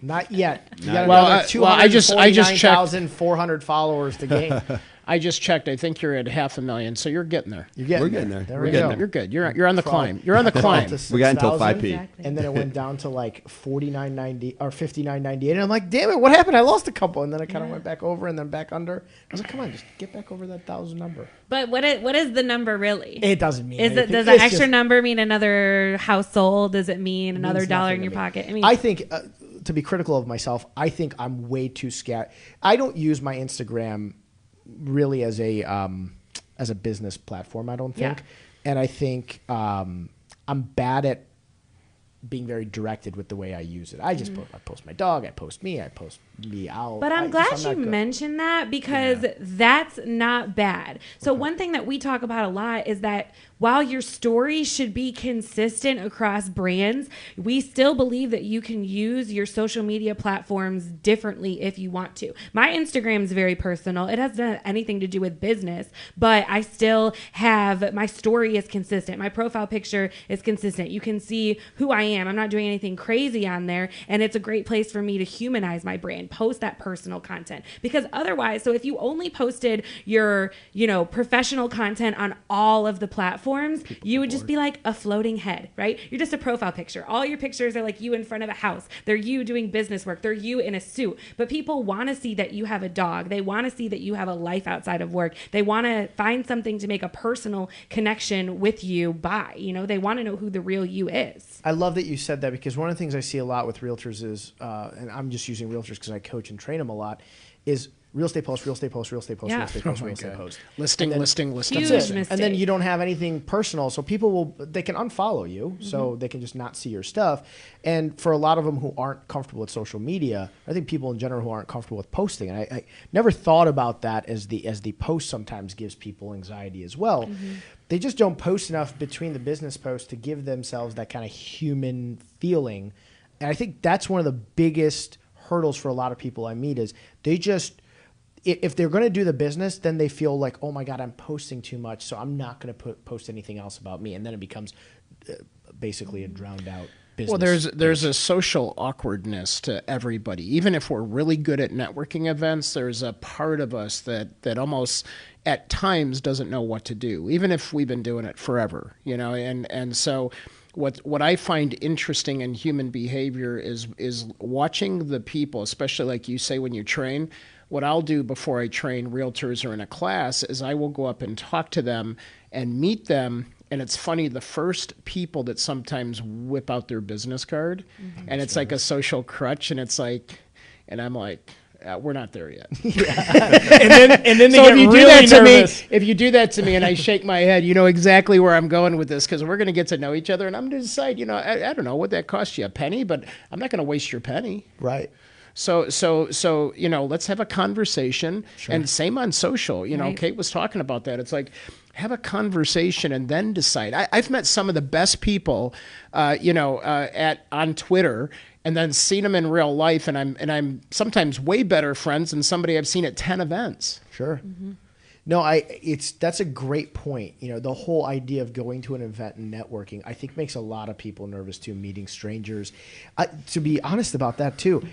Not yet. You got Well, another I just checked. 249,400 followers to gain. I just checked. I think you're at 500,000, so you're getting there. We're getting there. There We're we getting go. there. You're good. You're on the climb. You're on the climb. To We got until 6,000, 5p. Exactly. and then it went down to like 49.90 or 59.98, and I'm like, damn it, what happened? I lost a couple, and then I kind of went back over and then back under. I was like, come on, just get back over that 1,000 number. But what is the number really? It doesn't mean Is it anything. does that It's extra just- number mean another house sold? Does it mean another means dollar nothing in to your me. pocket? I mean, I think to be critical of myself, I think I'm way too scared. I don't use my Instagram really as a business platform. I don't think, and I think I'm bad at being very directed with the way I use it. I just post my dog, I post me, I post me out. but I'm glad you mentioned that because that's not bad. So one thing that we talk about a lot is that while your story should be consistent across brands, we still believe that you can use your social media platforms differently if you want to. My Instagram is very personal. It hasn't anything to do with business, but I still have, my story is consistent. My profile picture is consistent. You can see who I am. I'm not doing anything crazy on there, and it's a great place for me to humanize my brand, post that personal content. Because otherwise, so if you only posted your, professional content on all of the platforms, you would just be like a floating head, right? You're just a profile picture. All your pictures are like you in front of a house. They're you doing business work. They're you in a suit. But people want to see that you have a dog. They want to see that you have a life outside of work. They want to find something to make a personal connection with you by. They want to know who the real you is. I love that you said that because one of the things I see a lot with realtors is, and I'm just using realtors because I coach and train them a lot, is real estate post, real estate post, real estate post, Yeah. real estate post, Oh my real estate God. post. Listing. Huge Listing. mistake. And then you don't have anything personal, so they can unfollow you, so they can just not see your stuff. And for a lot of them who aren't comfortable with social media, I think people in general who aren't comfortable with posting, and I never thought about that as the post sometimes gives people anxiety as well. They just don't post enough between the business posts to give themselves that kind of human feeling. And I think that's one of the biggest hurdles for a lot of people I meet is they just, if they're going to do the business, then they feel like, oh my God, I'm posting too much, so I'm not going to post anything else about me. And then it becomes basically a drowned out business. Well, there's a social awkwardness to everybody. Even if we're really good at networking events, there's a part of us that almost at times doesn't know what to do, even if we've been doing it forever, and so what I find interesting in human behavior is watching the people, especially like you say when you train. What I'll do before I train realtors or in a class is I will go up and talk to them and meet them. And it's funny, the first people that sometimes whip out their business card, and it's like a social crutch, and it's like, and I'm like, we're not there yet. and then they So get if you do really that to nervous. me, if you do that to me, and I shake my head, you know exactly where I'm going with this, because we're going to get to know each other, and I'm going to decide, I don't know what that cost you, a penny, but I'm not going to waste your penny. Right. So let's have a conversation, and same on social. Right. Kate was talking about that. It's like, have a conversation and then decide. I've met some of the best people, on Twitter, and then seen them in real life, and I'm sometimes way better friends than somebody I've seen at 10 events. Sure. No, that's a great point. The whole idea of going to an event and networking, I think makes a lot of people nervous too, meeting strangers. To be honest about that too,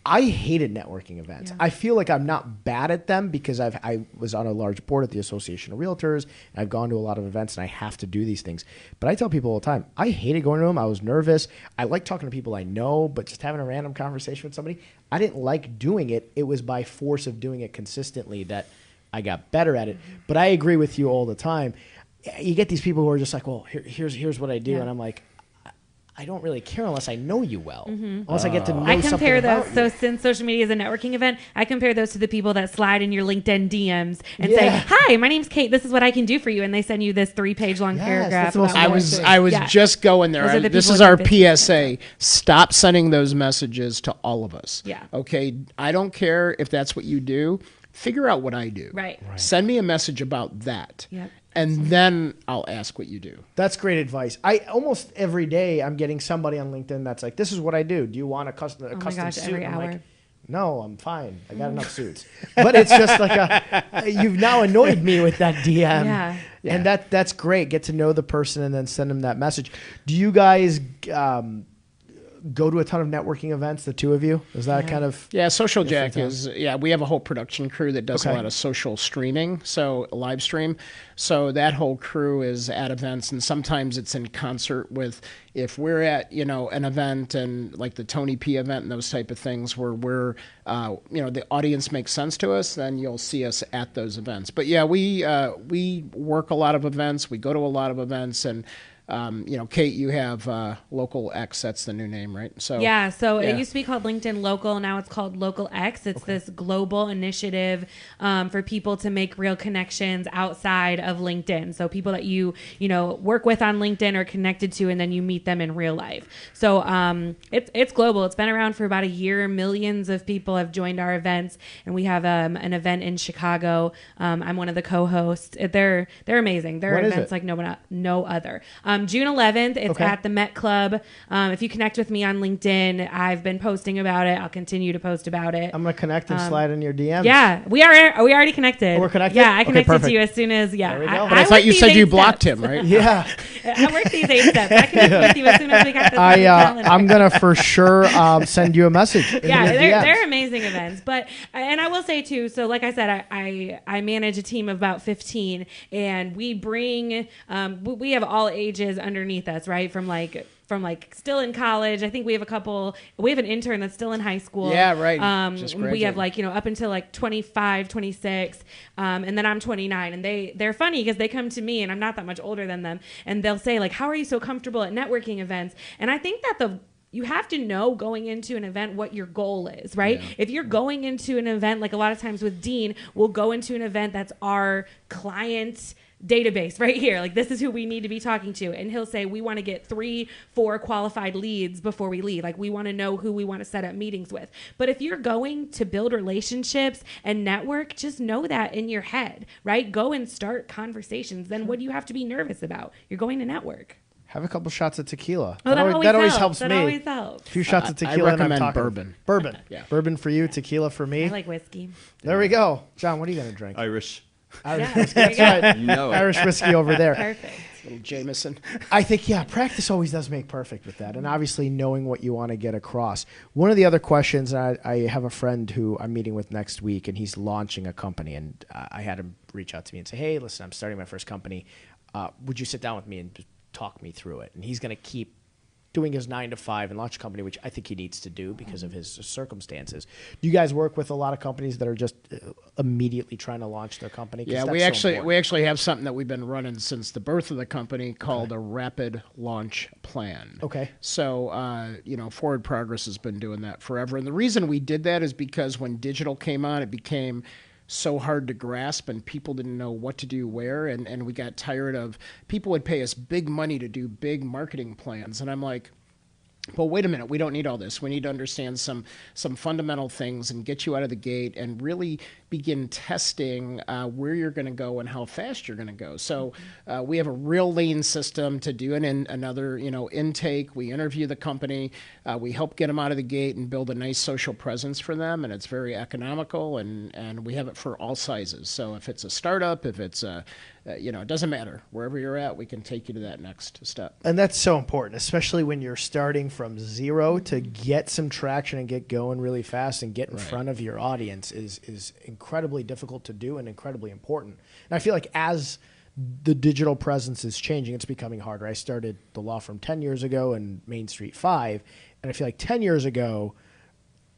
I hated networking events. Yeah. I feel like I'm not bad at them because I was on a large board at the Association of Realtors, and I've gone to a lot of events, and I have to do these things. But I tell people all the time, I hated going to them. I was nervous. I like talking to people I know, but just having a random conversation with somebody, I didn't like doing it. It was by force of doing it consistently that I got better at it. But I agree with you all the time. You get these people who are just like, well, here's what I do. Yeah. And I'm like, I don't really care unless I know you well. Unless I get to know I something compare about those. you. So since social media is a networking event, I compare those to the people that slide in your LinkedIn DMs and say, "Hi, my name's Kate. This is what I can do for you," and they send you this 3-page long Yes, paragraph. that's the most about important I was Yeah. just going there. Those are the This people is that our think they PSA. Stop sending those messages to all of us. Yeah. Okay. I don't care if that's what you do. Figure out what I do. Right. Send me a message about that. Yep. And then I'll ask what you do. That's great advice. I almost every day I'm getting somebody on LinkedIn that's like, "This is what I do. Do you want a custom my custom gosh, suit?" every I'm hour. like, "No, I'm fine. I got enough suits." But it's just like you've now annoyed me with that DM. Yeah. And that's great. Get to know the person and then send them that message. Do you guys go to a ton of networking events, the two of you? Is that kind of Yeah, Social Jack time. we have a whole production crew that does a Okay. lot of social streaming, so live stream. So that whole crew is at events, and sometimes it's in concert with, if we're at, an event and like the Tony P event and those type of things where we're, the audience makes sense to us, then you'll see us at those events. But yeah, we work a lot of events. We go to a lot of events, and Kate, you have Local X. That's the new name, right? So Yeah, so yeah. it used to be called LinkedIn Local. Now it's called Local X. It's this global initiative for people to make real connections outside of LinkedIn. So people that you work with on LinkedIn or connected to, and then you meet them in real life. So it's global. It's been around for about a year. Millions of people have joined our events, and we have an event in Chicago. I'm one of the co-hosts. They're amazing. They're When is events it? like no other. June 11th, it's Okay. at the Met Club. If you connect with me on LinkedIn, I've been posting about it. I'll continue to post about it. I'm gonna connect and slide in your DMs. Yeah, we already connected. Oh, we're connected? Yeah, I Okay, connected perfect. to you as soon as There we go. But I thought you said you blocked him, right? Yeah. I work these 8 steps. I connected with you as soon as we got this on the calendar. I'm gonna for sure send you a message. in Yeah, your they're DMs. amazing events. But and I will say too. So like I said, I manage a team of about 15, and we bring we have all ages underneath us, right? From still in college. I think we have an intern that's still in high school. Yeah, right. Just We have graduated. up until 25, 26. And then I'm 29, and they're funny because they come to me, and I'm not that much older than them. And they'll say how are you so comfortable at networking events? And I think that you have to know going into an event what your goal is, right? Yeah. If you're going into an event, like a lot of times with Dean, we'll go into an event that's our client database right here. Like, this is who we need to be talking to. And he'll say, we want to get 3-4 qualified leads before we leave. Like, we want to know who we want to set up meetings with. But if you're going to build relationships and network, just know that in your head, right? Go and start conversations. Then what do you have to be nervous about? You're going to network. Have a couple shots of tequila. Oh, that always helps me. That always helps. A few shots of tequila. I recommend bourbon. Bourbon. Yeah. Bourbon for you, tequila for me. I like whiskey. There we go. John, what are you going to drink? Irish. Whiskey. That's right. You know it. Irish whiskey over there. Perfect. Little Jameson. I think, practice always does make perfect with that. And obviously knowing what you want to get across. One of the other questions, I have a friend who I'm meeting with next week, and he's launching a company. And I had him reach out to me and say, hey, listen, I'm starting my first company. Would you sit down with me and talk me through it? And he's going to keep doing his 9 to 5 and launch a company, which I think he needs to do because of his circumstances. Do you guys work with a lot of companies that are just immediately trying to launch their company? Yeah, we actually have something that we've been running since the birth of the company called a rapid launch plan. Okay. So, Forward Progress has been doing that forever. And the reason we did that is because when digital came on, it became so hard to grasp and people didn't know what to do where, and we got tired of people would pay us big money to do big marketing plans, and I'm like, well, wait a minute, we don't need all this. We need to understand some fundamental things and get you out of the gate and really begin testing where you're going to go and how fast you're going to go. So we have a real lean system to do another intake. We interview the company. We help get them out of the gate and build a nice social presence for them, and it's very economical, and we have it for all sizes. So if it's a startup, if it's it doesn't matter. Wherever you're at, we can take you to that next step. And that's so important, especially when you're starting from zero. To get some traction and get going really fast and get in front of your audience is incredibly difficult to do and incredibly important. And I feel like as the digital presence is changing, it's becoming harder. I started the law firm 10 years ago in Main Street 5, and I feel like 10 years ago,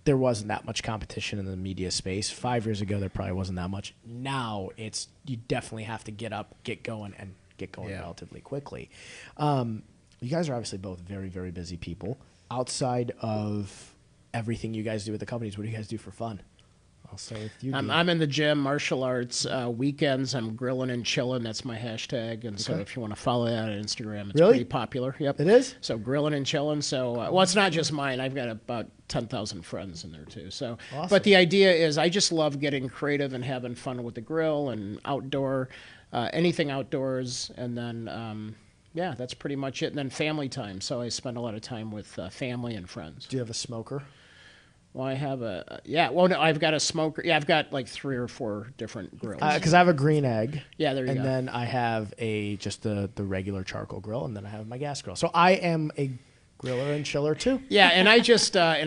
there wasn't that much competition in the media space. 5 years ago, there probably wasn't that much. Now, you definitely have to get up, get going, and get going relatively quickly. You guys are obviously both very, very busy people. Outside of everything you guys do with the companies, what do you guys do for fun? I'll start with you. I'm in the gym, martial arts. Weekends, I'm Grillin and Chillin. That's my hashtag. And so if you want to follow that on Instagram, it's pretty popular. Yep. It is? So Grillin and Chillin. So, it's not just mine. I've got about 10,000 friends in there too. So, awesome. But the idea is I just love getting creative and having fun with the grill and outdoor, anything outdoors. And then, that's pretty much it. And then family time. So I spend a lot of time with family and friends. Do you have a smoker? Well, I have I've got a smoker. Yeah, I've got like 3 or 4 different grills. Because I have a green egg. Yeah, there you go. And then I have just the regular charcoal grill, and then I have my gas grill. So I am a griller and chiller too. Yeah, and I just thought,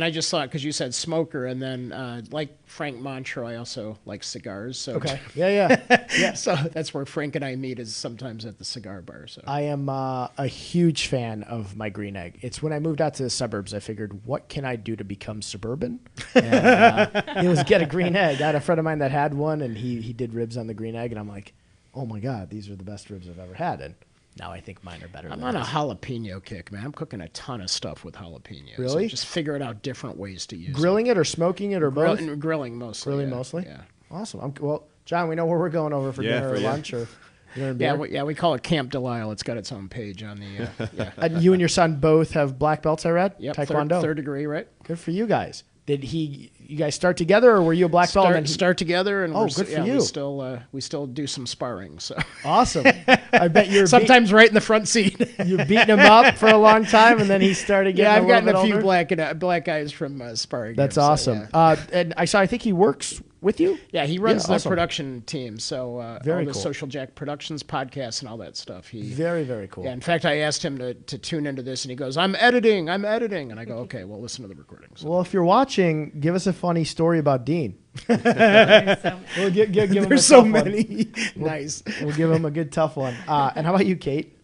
because you said smoker, and then like Frank Montreux, I also like cigars. So okay, yeah. So that's where Frank and I meet, is sometimes at the cigar bar. So I am a huge fan of my green egg. It's when I moved out to the suburbs, I figured, what can I do to become suburban? And it was get a green egg. I had a friend of mine that had one, and he did ribs on the green egg, and I'm like, oh my god, these are the best ribs I've ever had. And now I think mine are better. I'm on a jalapeno kick, man. I'm cooking a ton of stuff with jalapenos. Really? So just figuring out different ways to use grilling it or smoking it or both? Grilling mostly. Grilling mostly? Yeah. Awesome. Well, John, we know where we're going over for dinner or lunch or dinner and beer. We call it Camp Delisle. It's got its own page on the. And you and your son both have black belts, I read? Yep, Taekwondo. Third degree, right? Good for you guys. Did you guys start together, or were you a black belt? Start together, and good for you. We still do some sparring. So awesome. I bet you're sometimes right in the front seat. You're beating him up for a long time, and then he started getting. Yeah, I've gotten a few older. black guys from sparring. That's awesome. And I think he works with you. Yeah, he runs the production team. So very all the cool. Social Jack Productions podcasts and all that stuff. Very, very cool. Yeah, in fact, I asked him to tune into this, and he goes, "I'm editing," and I go, "Okay, well, listen to the recording." So. Well, if you're watching, give us a funny story about Dean. We'll give him There's so many. Nice. We'll give him a good tough one. And how about you, Kate?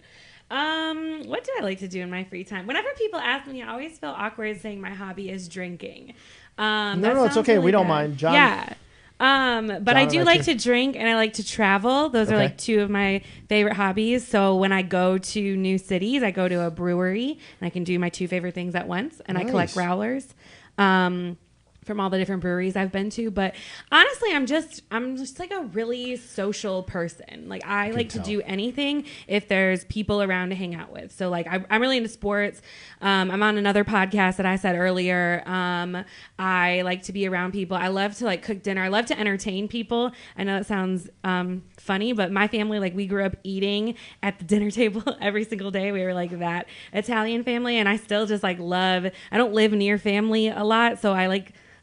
What do I like to do in my free time? Whenever people ask me, I always feel awkward saying my hobby is drinking. No, it's okay. We don't mind. John. Yeah. But I do like to drink and I like to travel. Those are like two of my favorite hobbies. So when I go to new cities, I go to a brewery and I can do my two favorite things at once. And I collect growlers. From all the different breweries I've been to. But honestly, I'm just like a really social person. Like I like to do anything if there's people around to hang out with. So like I'm really into sports. I'm on another podcast that I said earlier. I like to be around people. I love to like cook dinner. I love to entertain people. I know it sounds funny, but my family, like we grew up eating at the dinner table every single day. We were like that Italian family, and I still just like love, I don't live near family a lot, so I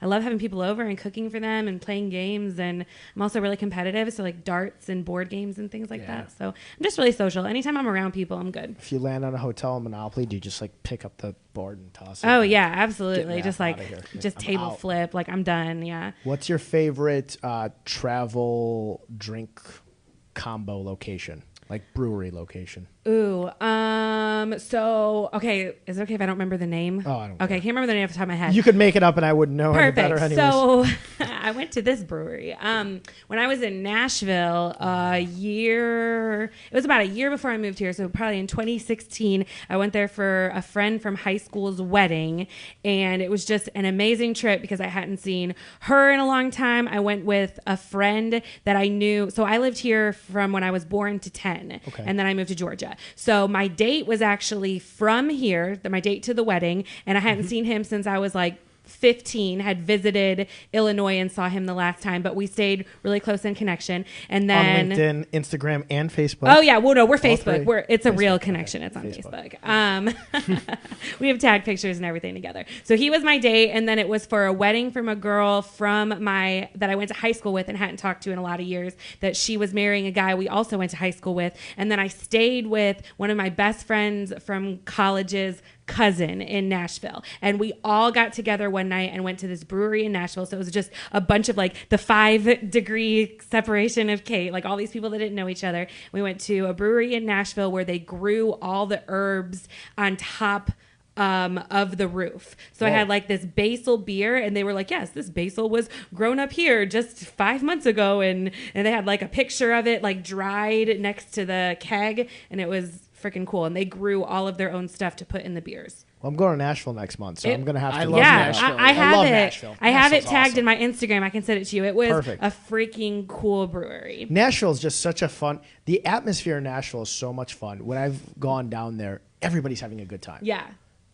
love having people over and cooking for them and playing games. And I'm also really competitive. So like darts and board games and things like that. So I'm just really social. Anytime I'm around people, I'm good. If you land on a hotel in Monopoly, do you just like pick up the board and toss it? Oh yeah, absolutely. Just like, I'm table out. flip. Like I'm done. Yeah. What's your favorite travel drink combo location? Like brewery location? Ooh, so, okay, is it okay if I don't remember the name? Oh, I don't Okay, care. I can't remember the name off the top of my head. You could make it up and I wouldn't know any better Perfect. anyways. So I went to this brewery. When I was in Nashville, it was about a year before I moved here. So probably in 2016, I went there for a friend from high school's wedding. And it was just an amazing trip because I hadn't seen her in a long time. I went with a friend that I knew. So I lived here from when I was born to 10. Okay. And then I moved to Georgia. So my date was actually from here, my date to the wedding, and I hadn't seen him since I was like 15, had visited Illinois and saw him the last time, but we stayed really close in connection. And then on LinkedIn, Instagram, and Facebook. Oh yeah, well no, we're Facebook. three? It's a Facebook, real okay. connection. It's on Facebook. We have tag pictures and everything together. So he was my date, and then it was for a wedding from a girl that I went to high school with and hadn't talked to in a lot of years. That she was marrying a guy we also went to high school with, and then I stayed with one of my best friends from college's cousin in Nashville, and we all got together one night and went to this brewery in Nashville. So it was just a bunch of like the 5-degree separation of Kate, like all these people that didn't know each other. We went to a brewery in Nashville where they grew all the herbs on top of the roof. So I had like this basil beer, and they were like, yes, this basil was grown up here just 5 months ago, and they had like a picture of it like dried next to the keg, and it was freaking cool. And they grew all of their own stuff to put in the beers. Well, I'm going to Nashville next month, so I'm going to have to. I love Yeah, Nashville. I have love it. Nashville. I have it Nashville's tagged awesome. in my Instagram. I can send it to you. It was Perfect. a freaking cool brewery. Nashville is just such a fun. The atmosphere in Nashville is so much fun. When I've gone down there, everybody's having a good time. Yeah.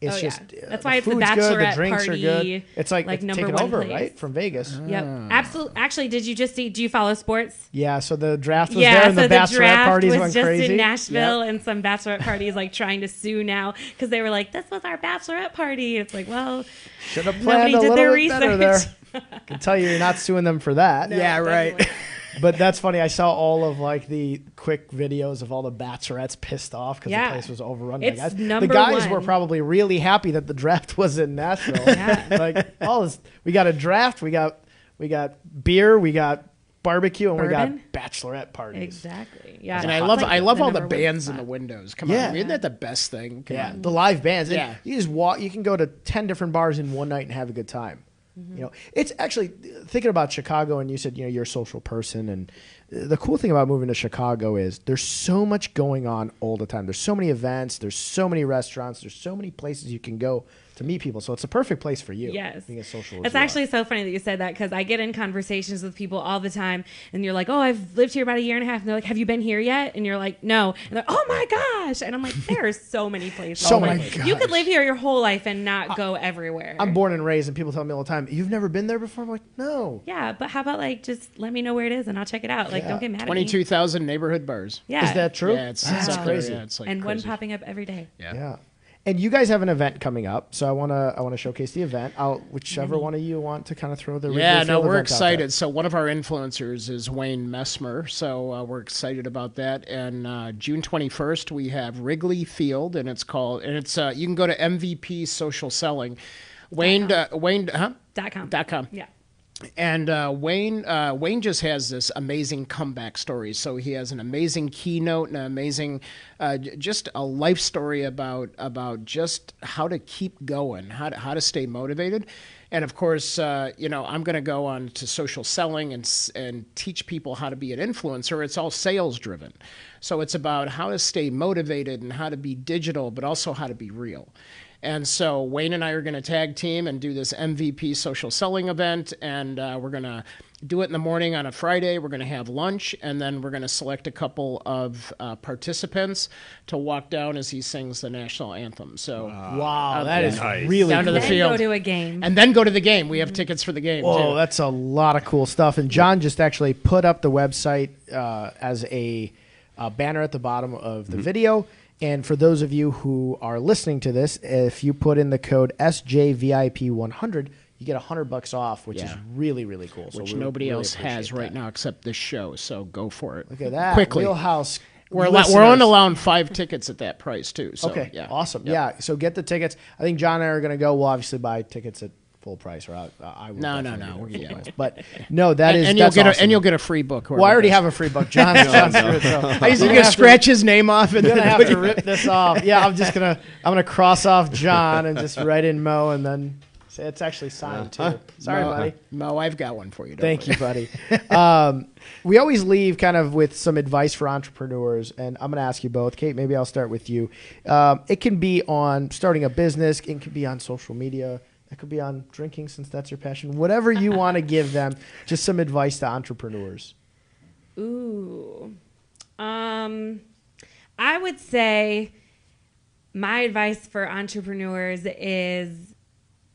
It's Oh, just yeah. That's why it's the food's good, bachelorette the drinks party. are good. It's like it's number taken one over, place. right, from Vegas. Yep. Absolutely. Actually, did you just see? Do you follow sports? Yeah, so the draft was Yeah, there, and so the the bachelorette draft parties was went just crazy. in Nashville, Yep. and some bachelorette parties like trying to sue now because they were like, "This was our bachelorette party." It's like, well, Should have planned nobody a did little their bit better there. research. I can tell you, you're not suing them for that. Yeah, right. definitely. But that's funny. I saw all of like the quick videos of all the bachelorettes pissed off because Yeah. the place was overrun. It's by guys. number The guys one. were probably really happy that the draft was in Nashville. Yeah. Like all this, we got a draft, we got beer, we got barbecue, and we Bourbon? got bachelorette parties. Exactly. Yeah. And I It's love like all the number one bands in spot. the windows. Come Yeah. on, isn't that the best thing? Come Yeah, on. the live bands. And Yeah. you just walk. You can go to 10 different bars in one night and have a good time. You know, it's actually thinking about Chicago, and you said you're a social person, and the cool thing about moving to Chicago is there's so much going on all the time. There's so many events, there's so many restaurants, there's so many places you can go to meet people. So it's a perfect place for you. Yes. Being as social as It's you are. actually so funny that you said that because I get in conversations with people all the time and you're like, oh, I've lived here about a year and a half. And they're like, have you been here yet? And you're like, no. And they're like, oh my gosh. And I'm like, there are so many places. So Like, many. you could live here your whole life and not go everywhere. I'm born and raised, and people tell me all the time, "You've never been there before?" I'm like, "No." Yeah, but how about like just let me know where it is and I'll check it out. Like, Yeah. don't get mad at me. 22,000 neighborhood bars. Yeah. Is that true? Yeah, it's That's up there. crazy. Yeah, it's like and one crazy. popping up every day. Yeah. And you guys have an event coming up, so I want to showcase the event. Whichever one of you want to kind of throw the Yeah, no, Wrigley Field we're event out there. excited. So one of our influencers is Wayne Messmer, so we're excited about that. And June 21st, we have Wrigley Field, and it's you can go to MVP Social Selling. Wayne, .com. .com. Yeah. And Wayne just has this amazing comeback story. So he has an amazing keynote and an amazing, just a life story about just how to keep going, how to stay motivated. And of course, I'm going to go on to social selling and teach people how to be an influencer. It's all sales driven. So it's about how to stay motivated and how to be digital, but also how to be real. And so Wayne and I are going to tag team and do this MVP social selling event. And we're going to do it in the morning on a Friday. We're going to have lunch. And then we're going to select a couple of participants to walk down as he sings the national anthem. So wow, that is nice. really down to the Then field. go to a game. And then go to the game. We have tickets for the game, Whoa, too. that's a lot of cool stuff. And John just actually put up the website as a banner at the bottom of the video. And for those of you who are listening to this, if you put in the code SJVIP100, you get $100 off, which is really, really cool. Which so we nobody really else has appreciate right that. now except this show. So go for it. Look at that. Quickly. Wheelhouse. We're listeners. only allowing 5 tickets at that price, too. So, Okay, yeah. awesome. Yep. Yeah, so get the tickets. I think John and I are going to go. We'll obviously buy tickets at full price, or I will. No. definitely do it at Yeah. full price. But no, that is and you'll that's get awesome. and you'll get a free book. Well, I already have a free book. John's through it, so I used to get scratch his name off and I'm gonna then have to rip this off. Yeah, I'm gonna cross off John and just write in Mo and then say it's actually signed too. Sorry, buddy. Mo, I've got one for you. Thank you, buddy. We always leave kind of with some advice for entrepreneurs, and I'm going to ask you both. Kate, maybe I'll start with you. It can be on starting a business. It can be on social media. It could be on drinking, since that's your passion. Whatever you want to give them, just some advice to entrepreneurs. Ooh. I would say my advice for entrepreneurs is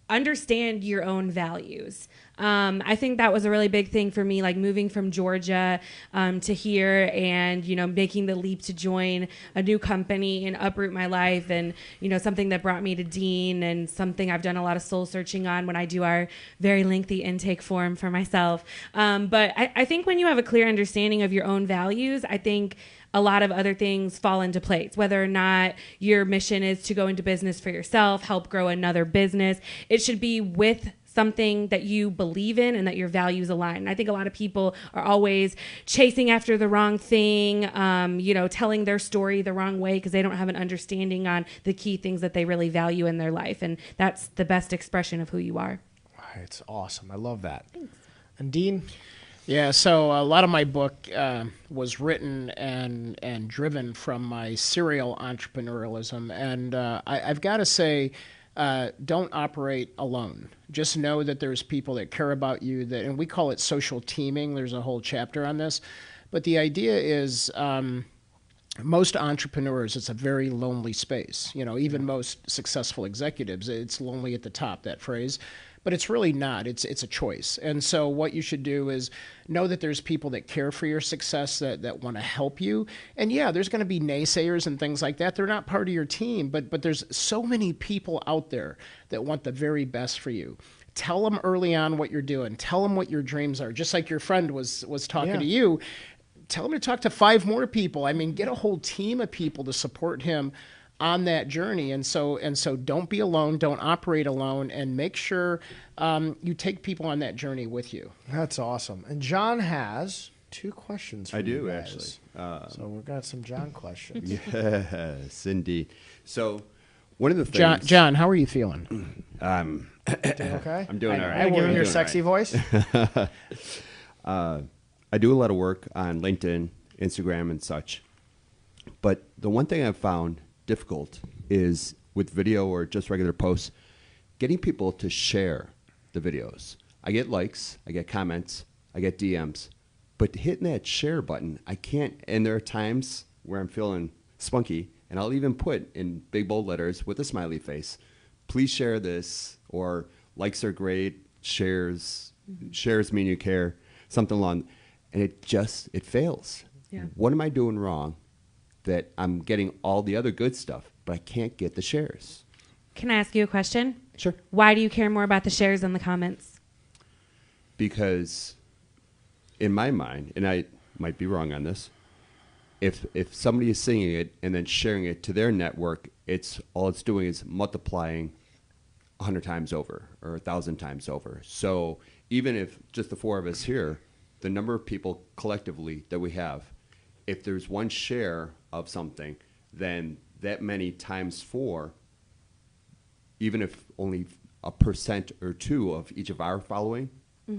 understand your own values. I think that was a really big thing for me, like moving from Georgia to here and, making the leap to join a new company and uproot my life and, something that brought me to Dean and something I've done a lot of soul searching on when I do our very lengthy intake form for myself. But I think when you have a clear understanding of your own values, I think a lot of other things fall into place, whether or not your mission is to go into business for yourself, help grow another business. It should be with something that you believe in and that your values align. And I think a lot of people are always chasing after the wrong thing, telling their story the wrong way because they don't have an understanding on the key things that they really value in their life. And that's the best expression of who you are. It's awesome. I love that. Thanks. And Dean? Yeah, so a lot of my book was written and driven from my serial entrepreneurialism. And I've got to say, don't operate alone. Just know that there's people that care about you, and we call it social teaming. There's a whole chapter on this. But the idea is most entrepreneurs, it's a very lonely space. Even most successful executives, it's lonely at the top, that phrase. But it's really not. It's a choice. And so what you should do is know that there's people that care for your success, that want to help you. And yeah, there's going to be naysayers and things like that. They're not part of your team, but there's so many people out there that want the very best for you. Tell them early on what you're doing. Tell them what your dreams are. Just like your friend was talking to you. Tell him to talk to 5 more people. I mean, get a whole team of people to support him on that journey. And so don't be alone, don't operate alone, and make sure you take people on that journey with you. That's awesome. And John has 2 questions for I you do, guys. actually. So we've got some John questions. Yes, indeed. So one of the things... John, how are you feeling? Doing okay? I'm doing all right. I give him I'm your doing sexy all right. voice. I do a lot of work on LinkedIn, Instagram, and such. But the one thing I've found difficult is with video or just regular posts, getting people to share the videos. I get likes, I get comments, I get DMs, but hitting that share button, I can't. And there are times where I'm feeling spunky, and I'll even put in big bold letters with a smiley face, please share this, or likes are great, shares mean you care, something along, and it fails. Yeah. What am I doing wrong that I'm getting all the other good stuff, but I can't get the shares? Can I ask you a question? Sure. Why do you care more about the shares than the comments? Because in my mind, and I might be wrong on this, if somebody is singing it and then sharing it to their network, all it's doing is multiplying 100 times over or 1,000 times over. So even if just the four of us here, the number of people collectively that we have, if there's one share of something, then that many times four, even if only a percent or two of each of our following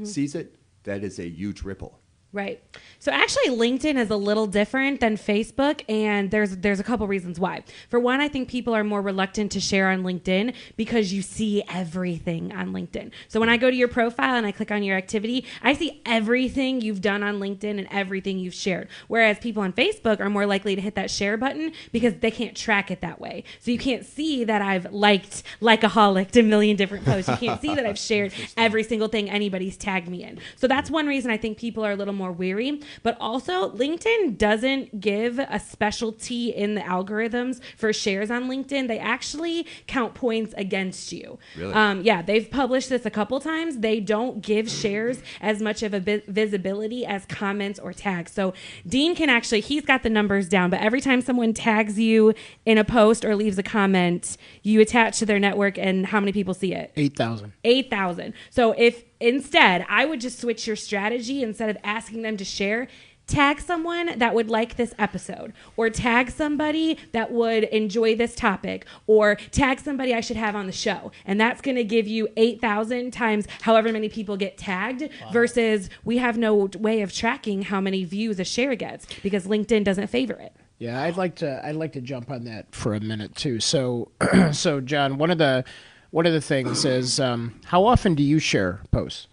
sees it, that is a huge ripple. Right. So actually LinkedIn is a little different than Facebook, and there's a couple reasons why. For one, I think people are more reluctant to share on LinkedIn because you see everything on LinkedIn. So when I go to your profile and I click on your activity, I see everything you've done on LinkedIn and everything you've shared. Whereas people on Facebook are more likely to hit that share button because they can't track it that way. So you can't see that I've liked a million different posts. You can't see that I've shared every single thing anybody's tagged me in. So that's one reason I think people are a little more weary. But also, LinkedIn doesn't give a specialty in the algorithms for shares on LinkedIn. They actually count points against you. Really? Yeah, they've published this a couple times. They don't give shares as much of a visibility as comments or tags. So Dean can actually, he's got the numbers down, but every time someone tags you in a post or leaves a comment, you attach to their network and how many people see it? 8,000. 8,000. So if instead, I would just switch your strategy. Instead of asking them to share, tag someone that would like this episode, or tag somebody that would enjoy this topic, or tag somebody I should have on the show. And that's going to give you 8,000 times however many people get tagged. Wow. Versus we have no way of tracking how many views a share gets because LinkedIn doesn't favor it. Yeah, I'd like to jump on that for a minute too. So, so John, one of the things is how often do you share posts?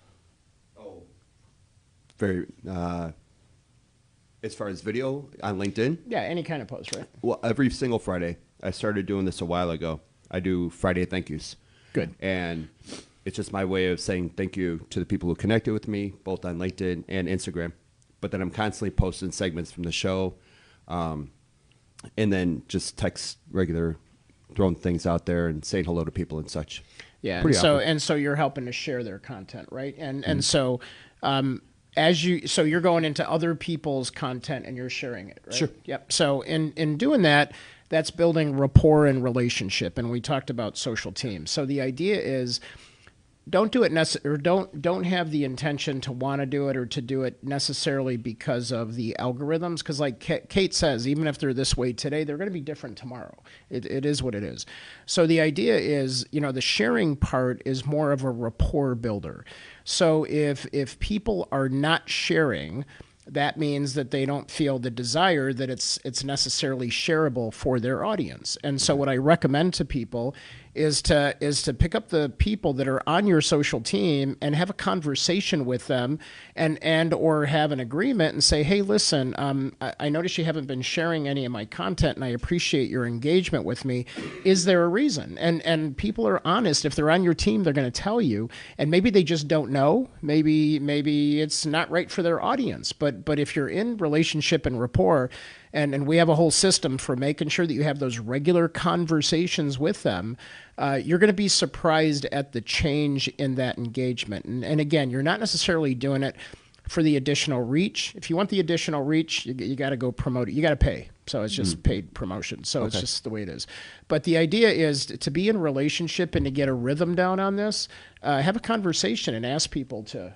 Oh, very. As far as video on LinkedIn? Yeah, any kind of post, right? Well, every single Friday. I started doing this a while ago. I do Friday thank yous. Good. And it's just my way of saying thank you to the people who connected with me, both on LinkedIn and Instagram. But then I'm constantly posting segments from the show, and then just text regular, throwing things out there and saying hello to people and such. Yeah, Pretty and so you're helping to share their content, right? And so so you're going into other people's content and you're sharing it, right? Sure. Yep. So in doing that, that's building rapport and relationship, and we talked about social teams. So the idea is, don't do it or don't have the intention to want to do it or to do it necessarily because of the algorithms. Because like Kate says, even if they're this way today, they're going to be different tomorrow. It is what it is. So the idea is, the sharing part is more of a rapport builder. So if people are not sharing, that means that they don't feel the desire that it's necessarily shareable for their audience. And so what I recommend to people is to pick up the people that are on your social team and have a conversation with them and or have an agreement and say, hey, listen, I notice you haven't been sharing any of my content and I appreciate your engagement with me. Is there a reason? And people are honest. If they're on your team, they're going to tell you, and maybe they just don't know. Maybe it's not right for their audience. But if you're in relationship and rapport, and we have a whole system for making sure that you have those regular conversations with them, you're going to be surprised at the change in that engagement. And again, you're not necessarily doing it for the additional reach. If you want the additional reach, you got to go promote it. You got to pay. So it's just paid promotion. So It's just the way it is. But the idea is to be in a relationship and to get a rhythm down on this, have a conversation and ask people to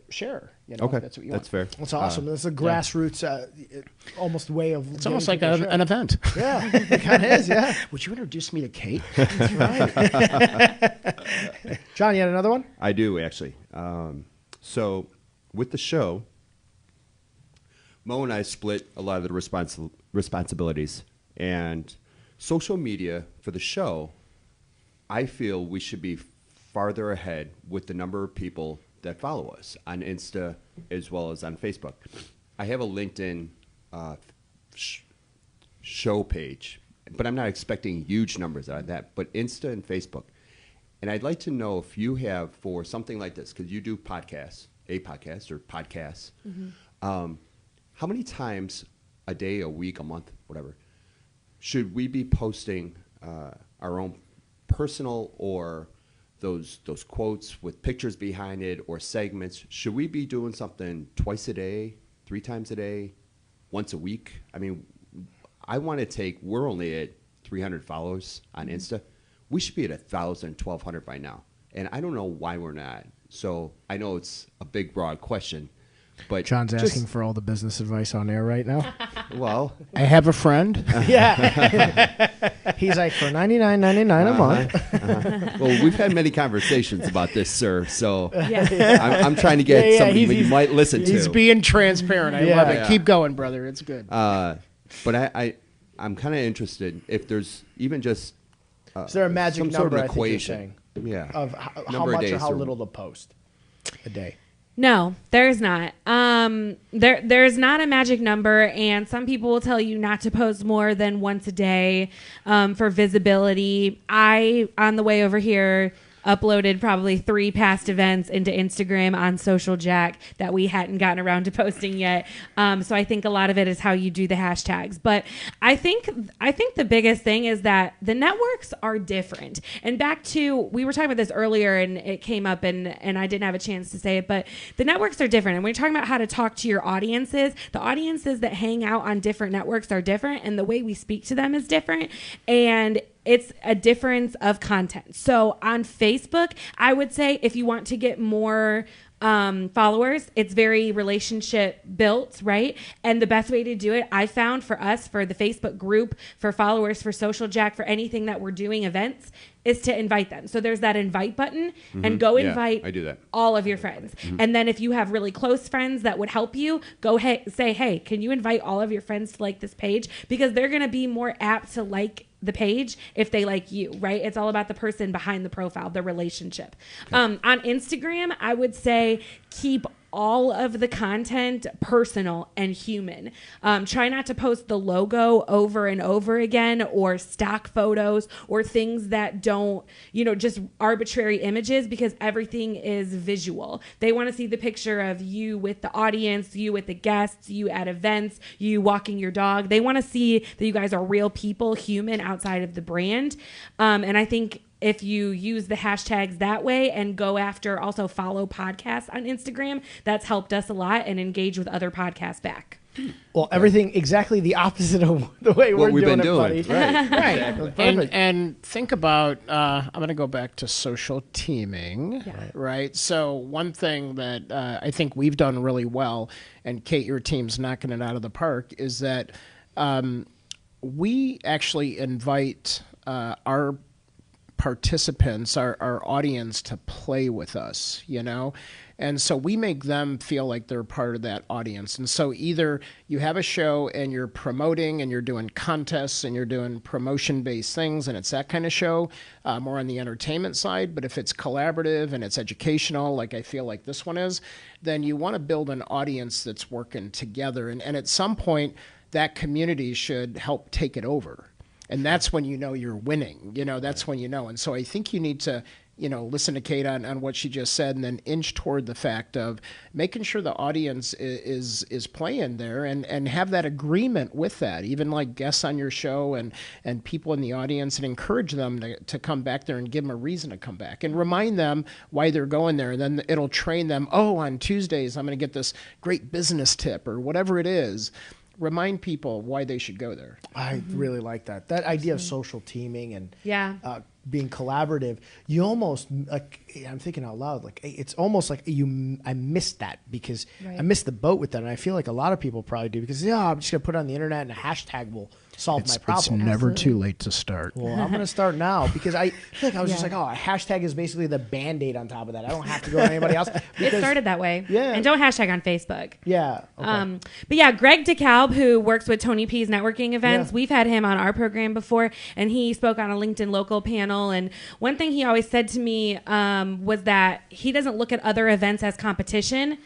share. Okay, that's what you that's want. fair. That's awesome. That's a grassroots, almost way of. It's almost like an event. Yeah, it kind of is. Yeah. Would you introduce me to Kate? That's right. John, you had another one? I do actually. So with the show, Mo and I split a lot of the responsibilities, and social media for the show, I feel we should be farther ahead with the number of people that follow us on Insta as well as on Facebook. I have a LinkedIn show page, but I'm not expecting huge numbers out of that, but Insta and Facebook. And I'd like to know if you have, for something like this, because you do podcasts, how many times a day, a week, a month, whatever, should we be posting our own personal or those quotes with pictures behind it or segments? Should we be doing something twice a day, 3 times a day, once a week? I mean, I want to we're only at 300 followers on Insta. we should be at 1,000, 1,200 by now. And I don't know why we're not. So I know it's a big, broad question. But John's asking for all the business advice on air right now. Well, I have a friend. Yeah. He's like, for $99.99 a month. Well, we've had many conversations about this, sir. So Yeah. I'm trying to get somebody you he's- might listen to. He's being transparent. I Yeah. love it. Yeah. Keep going, brother. It's good. But I'm kind of interested if there's even just Is there a magic some number, sort of I think you're equation. saying, Yeah. of how Number of much or days how or- little to post a day? No, there's not. There's not a magic number, and some people will tell you not to post more than once a day for visibility. I, on the way over here, uploaded probably 3 past events into Instagram on Social Jack that we hadn't gotten around to posting yet. So I think a lot of it is how you do the hashtags. But I think the biggest thing is that the networks are different. And back to, we were talking about this earlier and it came up and I didn't have a chance to say it, but the networks are different. And when you're talking about how to talk to your audiences, the audiences that hang out on different networks are different and the way we speak to them is different. And it's a difference of content. So on Facebook, I would say if you want to get more followers, it's very relationship built, right? And the best way to do it, I found for us, for the Facebook group, for followers, for Social Jack, for anything that we're doing events, is to invite them. So there's that invite button and go Yeah, invite I do that. all of your friends. And then if you have really close friends that would help you, go say, hey, can you invite all of your friends to like this page? Because they're going to be more apt to like the page if they like you, right? It's all about the person behind the profile, the relationship. On Instagram, I would say keep all of the content personal and human. Try not to post the logo over and over again or stock photos or things that don't, just arbitrary images, because everything is visual. They want to see the picture of you with the audience, you with the guests, you at events, you walking your dog. They want to see that you guys are real people, human outside of the brand. And I think if you use the hashtags that way and go after, also follow podcasts on Instagram, that's helped us a lot and engage with other podcasts back. Well, everything exactly the opposite of the way What we're we've doing been it, doing. buddy. Right. Right. Perfect. And think about, I'm going to go back to social teaming, right? So one thing that I think we've done really well, and Kate, your team's knocking it out of the park, is that we actually invite our participants, our audience, to play with us, and so we make them feel like they're part of that audience. And so either you have a show and you're promoting and you're doing contests and you're doing promotion-based things, and it's that kind of show, more on the entertainment side. But if it's collaborative and it's educational, like I feel like this one is, then you want to build an audience that's working together. And at some point, that community should help take it over. And that's when you're winning. That's when And so I think you need to, listen to Kate on what she just said, and then inch toward the fact of making sure the audience is playing there and have that agreement with that, even like guests on your show and people in the audience, and encourage them to come back there and give them a reason to come back and remind them why they're going there. And then it'll train them, on Tuesdays, I'm going to get this great business tip or whatever it is. Remind people why they should go there. I really like that. That idea of social teaming and Yeah. being collaborative. You almost, I'm thinking out loud, it's almost like I missed that because I missed the boat with that. And I feel like a lot of people probably do because, I'm just going to put it on the internet and a hashtag will solve my problem. It's never too late to start. Well, I'm going to start now because I feel like I was just like, a hashtag is basically the Band-Aid on top of that. I don't have to go to anybody else. It started that way. Yeah. And don't hashtag on Facebook. Yeah. Okay. But yeah, Greg DeKalb, who works with Tony P's networking events, Yeah. we've had him on our program before, and he spoke on a LinkedIn local panel. And one thing he always said to me was that he doesn't look at other events as competition.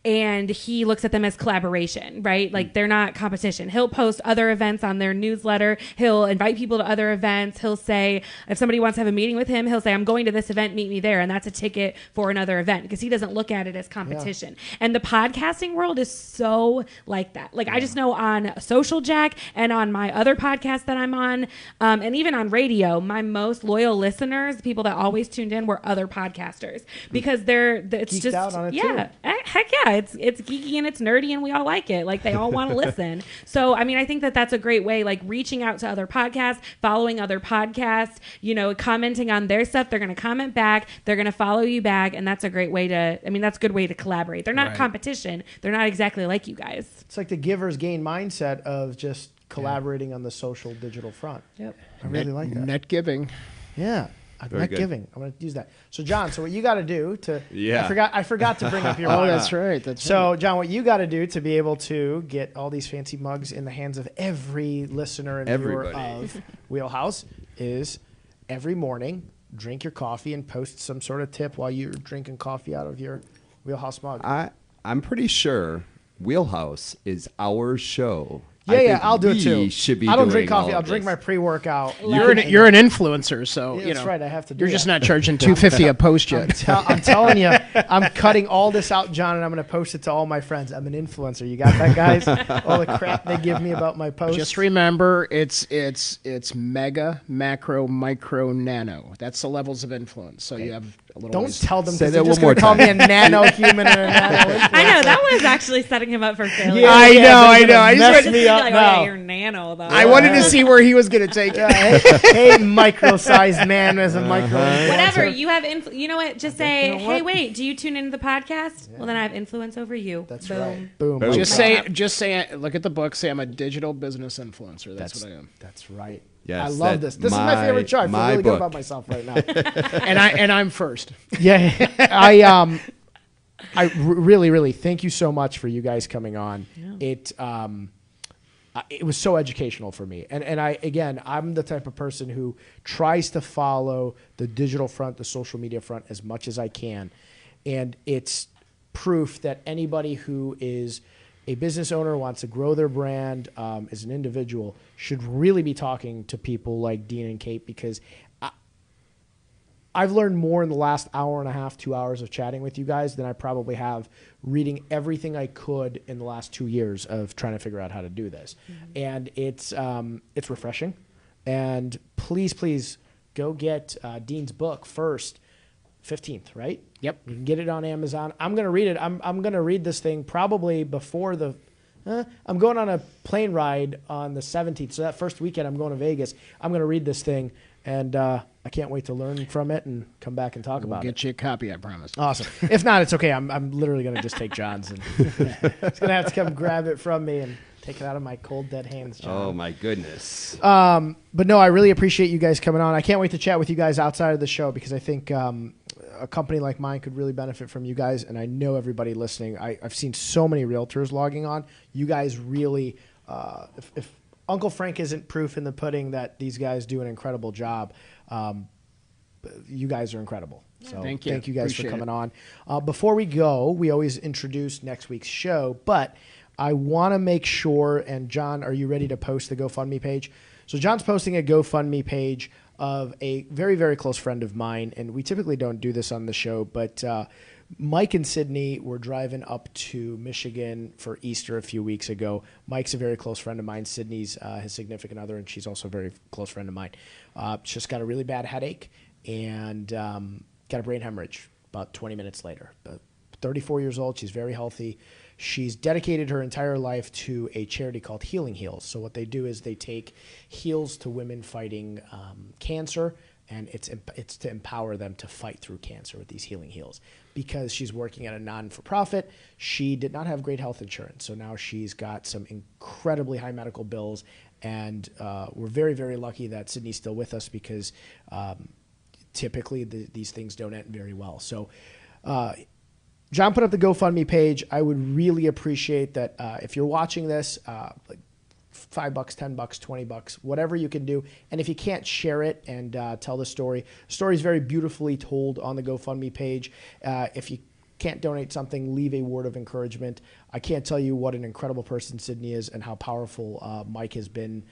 And he looks at them as collaboration, right? Like they're not competition. He'll post other events on their newsletter. He'll invite people to other events. He'll say, if somebody wants to have a meeting with him, he'll say, I'm going to this event, meet me there. And that's a ticket for another event because he doesn't look at it as competition. Yeah. And the podcasting world is so like that. Like I just know on Social Jack and on my other podcast that I'm on, and even on radio, my most loyal listeners, people that always tuned in, were other podcasters because it's Geeked just, out on it yeah. too. heck yeah, it's geeky and it's nerdy and we all like it. Like they all want to listen. So, I mean, I think that that's a great way, like reaching out to other podcasts, following other podcasts, you know, commenting on their stuff. They're going to comment back. They're going to follow you back. And that's a great way to, I mean, that's a good way to collaborate. They're not competition. They're not exactly like you guys. It's like the giver's gain mindset of just collaborating on the social digital front. Yep. I really like that. Net giving. Yeah. Net giving. I'm going to use that. So, John, what you got to do to... Yeah. I forgot to bring up your Oh, mug. that's right. So, John, what you got to do to be able to get all these fancy mugs in the hands of every listener and viewer of WheelHouse is every morning drink your coffee and post some sort of tip while you're drinking coffee out of your WheelHouse mug. I'm pretty sure WheelHouse is our show. Yeah, I'll do it too. Should be I don't doing drink coffee. all I'll of drink this. my pre-workout. You're an influencer, so Yeah, you that's know. right. I have to do You're that. just not charging $2.50 a post yet. I'm telling you, I'm cutting all this out, John, and I'm going to post it to all my friends. I'm an influencer. You got that, guys? All the crap they give me about my posts. Just remember, it's mega, macro, micro, nano. That's the levels of influence. So you have a little. Don't tell them Say because they're that just one going to more call me a nano human and a nano influencer. I know that was actually setting him up for failure. Yeah, I know. they're I gonna just mess went- me up Like, now. oh, yeah, you're nano though. I wanted to see where he was going to take it. Hey, micro-sized man as a micro. Whatever, you have you know what? Just say, you know hey, what? wait, do you tune into the podcast? Well, then I have influence over you. That's Boom. right. Boom. Boom. Just say. Look at the book. Say I'm a digital business influencer. That's what I am. That's right. Yes, I love that's this. This is my favorite show. I feel my really good book. about myself right now. And I'm first. Yeah, I really, really thank you so much for you guys coming on. Yeah. It was so educational for me, and I'm the type of person who tries to follow the digital front, the social media front as much as I can, and it's proof that anybody who is a business owner wants to grow their brand as an individual should really be talking to people like Dean and Kate, because I've learned more in the last hour and a half, 2 hours of chatting with you guys than I probably have reading everything I could in the last 2 years of trying to figure out how to do this. And it's refreshing. And please go get Dean's book first, 15th, right? Yep. You can get it on Amazon. I'm going to read it. I'm going to read this thing probably before the I'm going on a plane ride on the 17th. So that first weekend I'm going to Vegas. I'm going to read this thing, and I can't wait to learn from it and come back and talk about it. Get you a copy, I promise. Awesome. If not, it's okay. I'm literally going to just take John's, and he's going to have to come grab it from me and take it out of my cold, dead hands, John. Oh, my goodness. But no, I really appreciate you guys coming on. I can't wait to chat with you guys outside of the show, because I think a company like mine could really benefit from you guys. And I know everybody listening, I've seen so many realtors logging on. You guys really, if Uncle Frank isn't proof in the pudding that these guys do an incredible job, you guys are incredible. So Thank you guys Appreciate for coming it. on. Before we go, we always introduce next week's show, but I want to make sure, and John, are you ready to post the GoFundMe page? So John's posting a GoFundMe page of a very, very close friend of mine, and we typically don't do this on the show, but Mike and Sydney were driving up to Michigan for Easter a few weeks ago. Mike's a very close friend of mine. Sydney's his significant other, and she's also a very close friend of mine. Just got a really bad headache and got a brain hemorrhage about 20 minutes later. 34 years old. She's very healthy. She's dedicated her entire life to a charity called Healing Heals. So what they do is they take heals to women fighting cancer, and it's to empower them to fight through cancer with these Healing Heals. Because she's working at a non-for-profit, she did not have great health insurance. So now she's got some incredibly high medical bills, and we're very, very lucky that Sydney's still with us, because typically these things don't end very well. So John put up the GoFundMe page. I would really appreciate that if you're watching this, like $5, $10, $20, whatever you can do. And if you can't, share it and tell the story. The story is very beautifully told on the GoFundMe page. If you can't donate something, leave a word of encouragement. I can't tell you what an incredible person Sydney is and how powerful Mike has been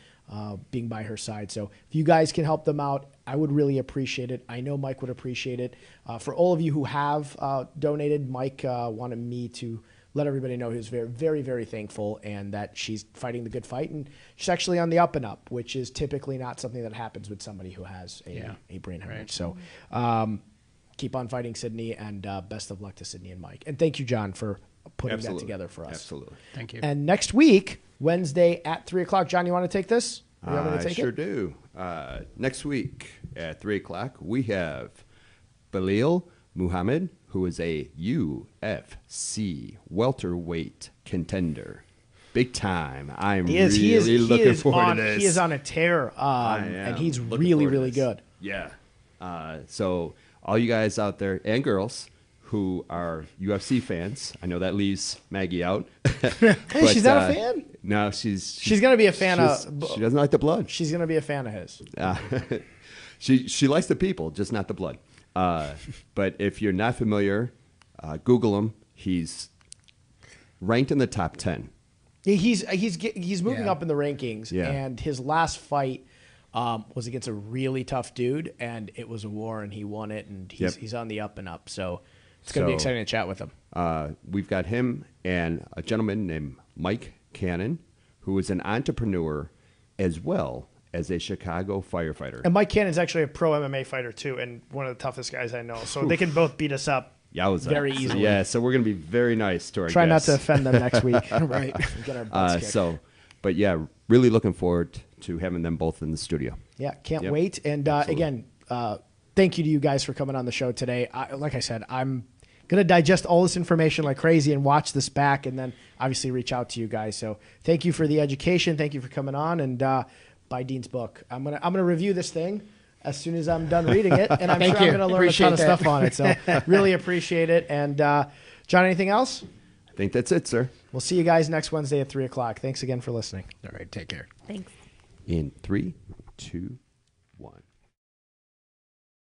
being by her side. So if you guys can help them out, I would really appreciate it. I know Mike would appreciate it. For all of you who have donated, Mike wanted me to let everybody know he was very, very, very thankful, and that she's fighting the good fight, and she's actually on the up and up, which is typically not something that happens with somebody who has a brain hemorrhage. So keep on fighting, Sydney, and best of luck to Sydney and Mike. And thank you, John, for putting that together for us. Absolutely. Thank you. And next week, Wednesday at 3 o'clock, John, you want to take this? I sure do. Next week at 3 o'clock, we have Belil Muhammad, who is a UFC welterweight contender. Big time. I'm really looking forward to this. He is on a tear, and he's really good. Yeah. So all you guys out there and girls who are UFC fans, I know that leaves Maggie out. Hey, but, she's not a fan? No, she's going to be a fan of... She doesn't like the blood. She's going to be a fan of his. She likes the people, just not the blood. But if you're not familiar, Google him. He's ranked in the top 10. He's moving up in the rankings, Yeah. and his last fight was against a really tough dude, and it was a war, and he won it, and he's on the up and up. So it's going to be exciting to chat with him. We've got him and a gentleman named Mike Cannon, who is an entrepreneur as well as a Chicago firefighter. And Mike Cannon's actually a pro MMA fighter too, and one of the toughest guys I know. So they can both beat us up very easily. Yeah, so we're going to be very nice to our Try guests. not to offend them next week. Right. Get our butts kicked. But yeah, really looking forward to having them both in the studio. Yeah, can't wait. And again, thank you to you guys for coming on the show today. Like I said, I'm going to digest all this information like crazy and watch this back, and then obviously reach out to you guys. So thank you for the education. Thank you for coming on, and buy Dean's book. I'm gonna review this thing as soon as I'm done reading it, and I'm sure I'm gonna learn a ton of stuff on it. So really appreciate it. And John, anything else? I think that's it, sir. We'll see you guys next Wednesday at 3 o'clock. Thanks again for listening. All right, take care. Thanks. In 3, 2, 1.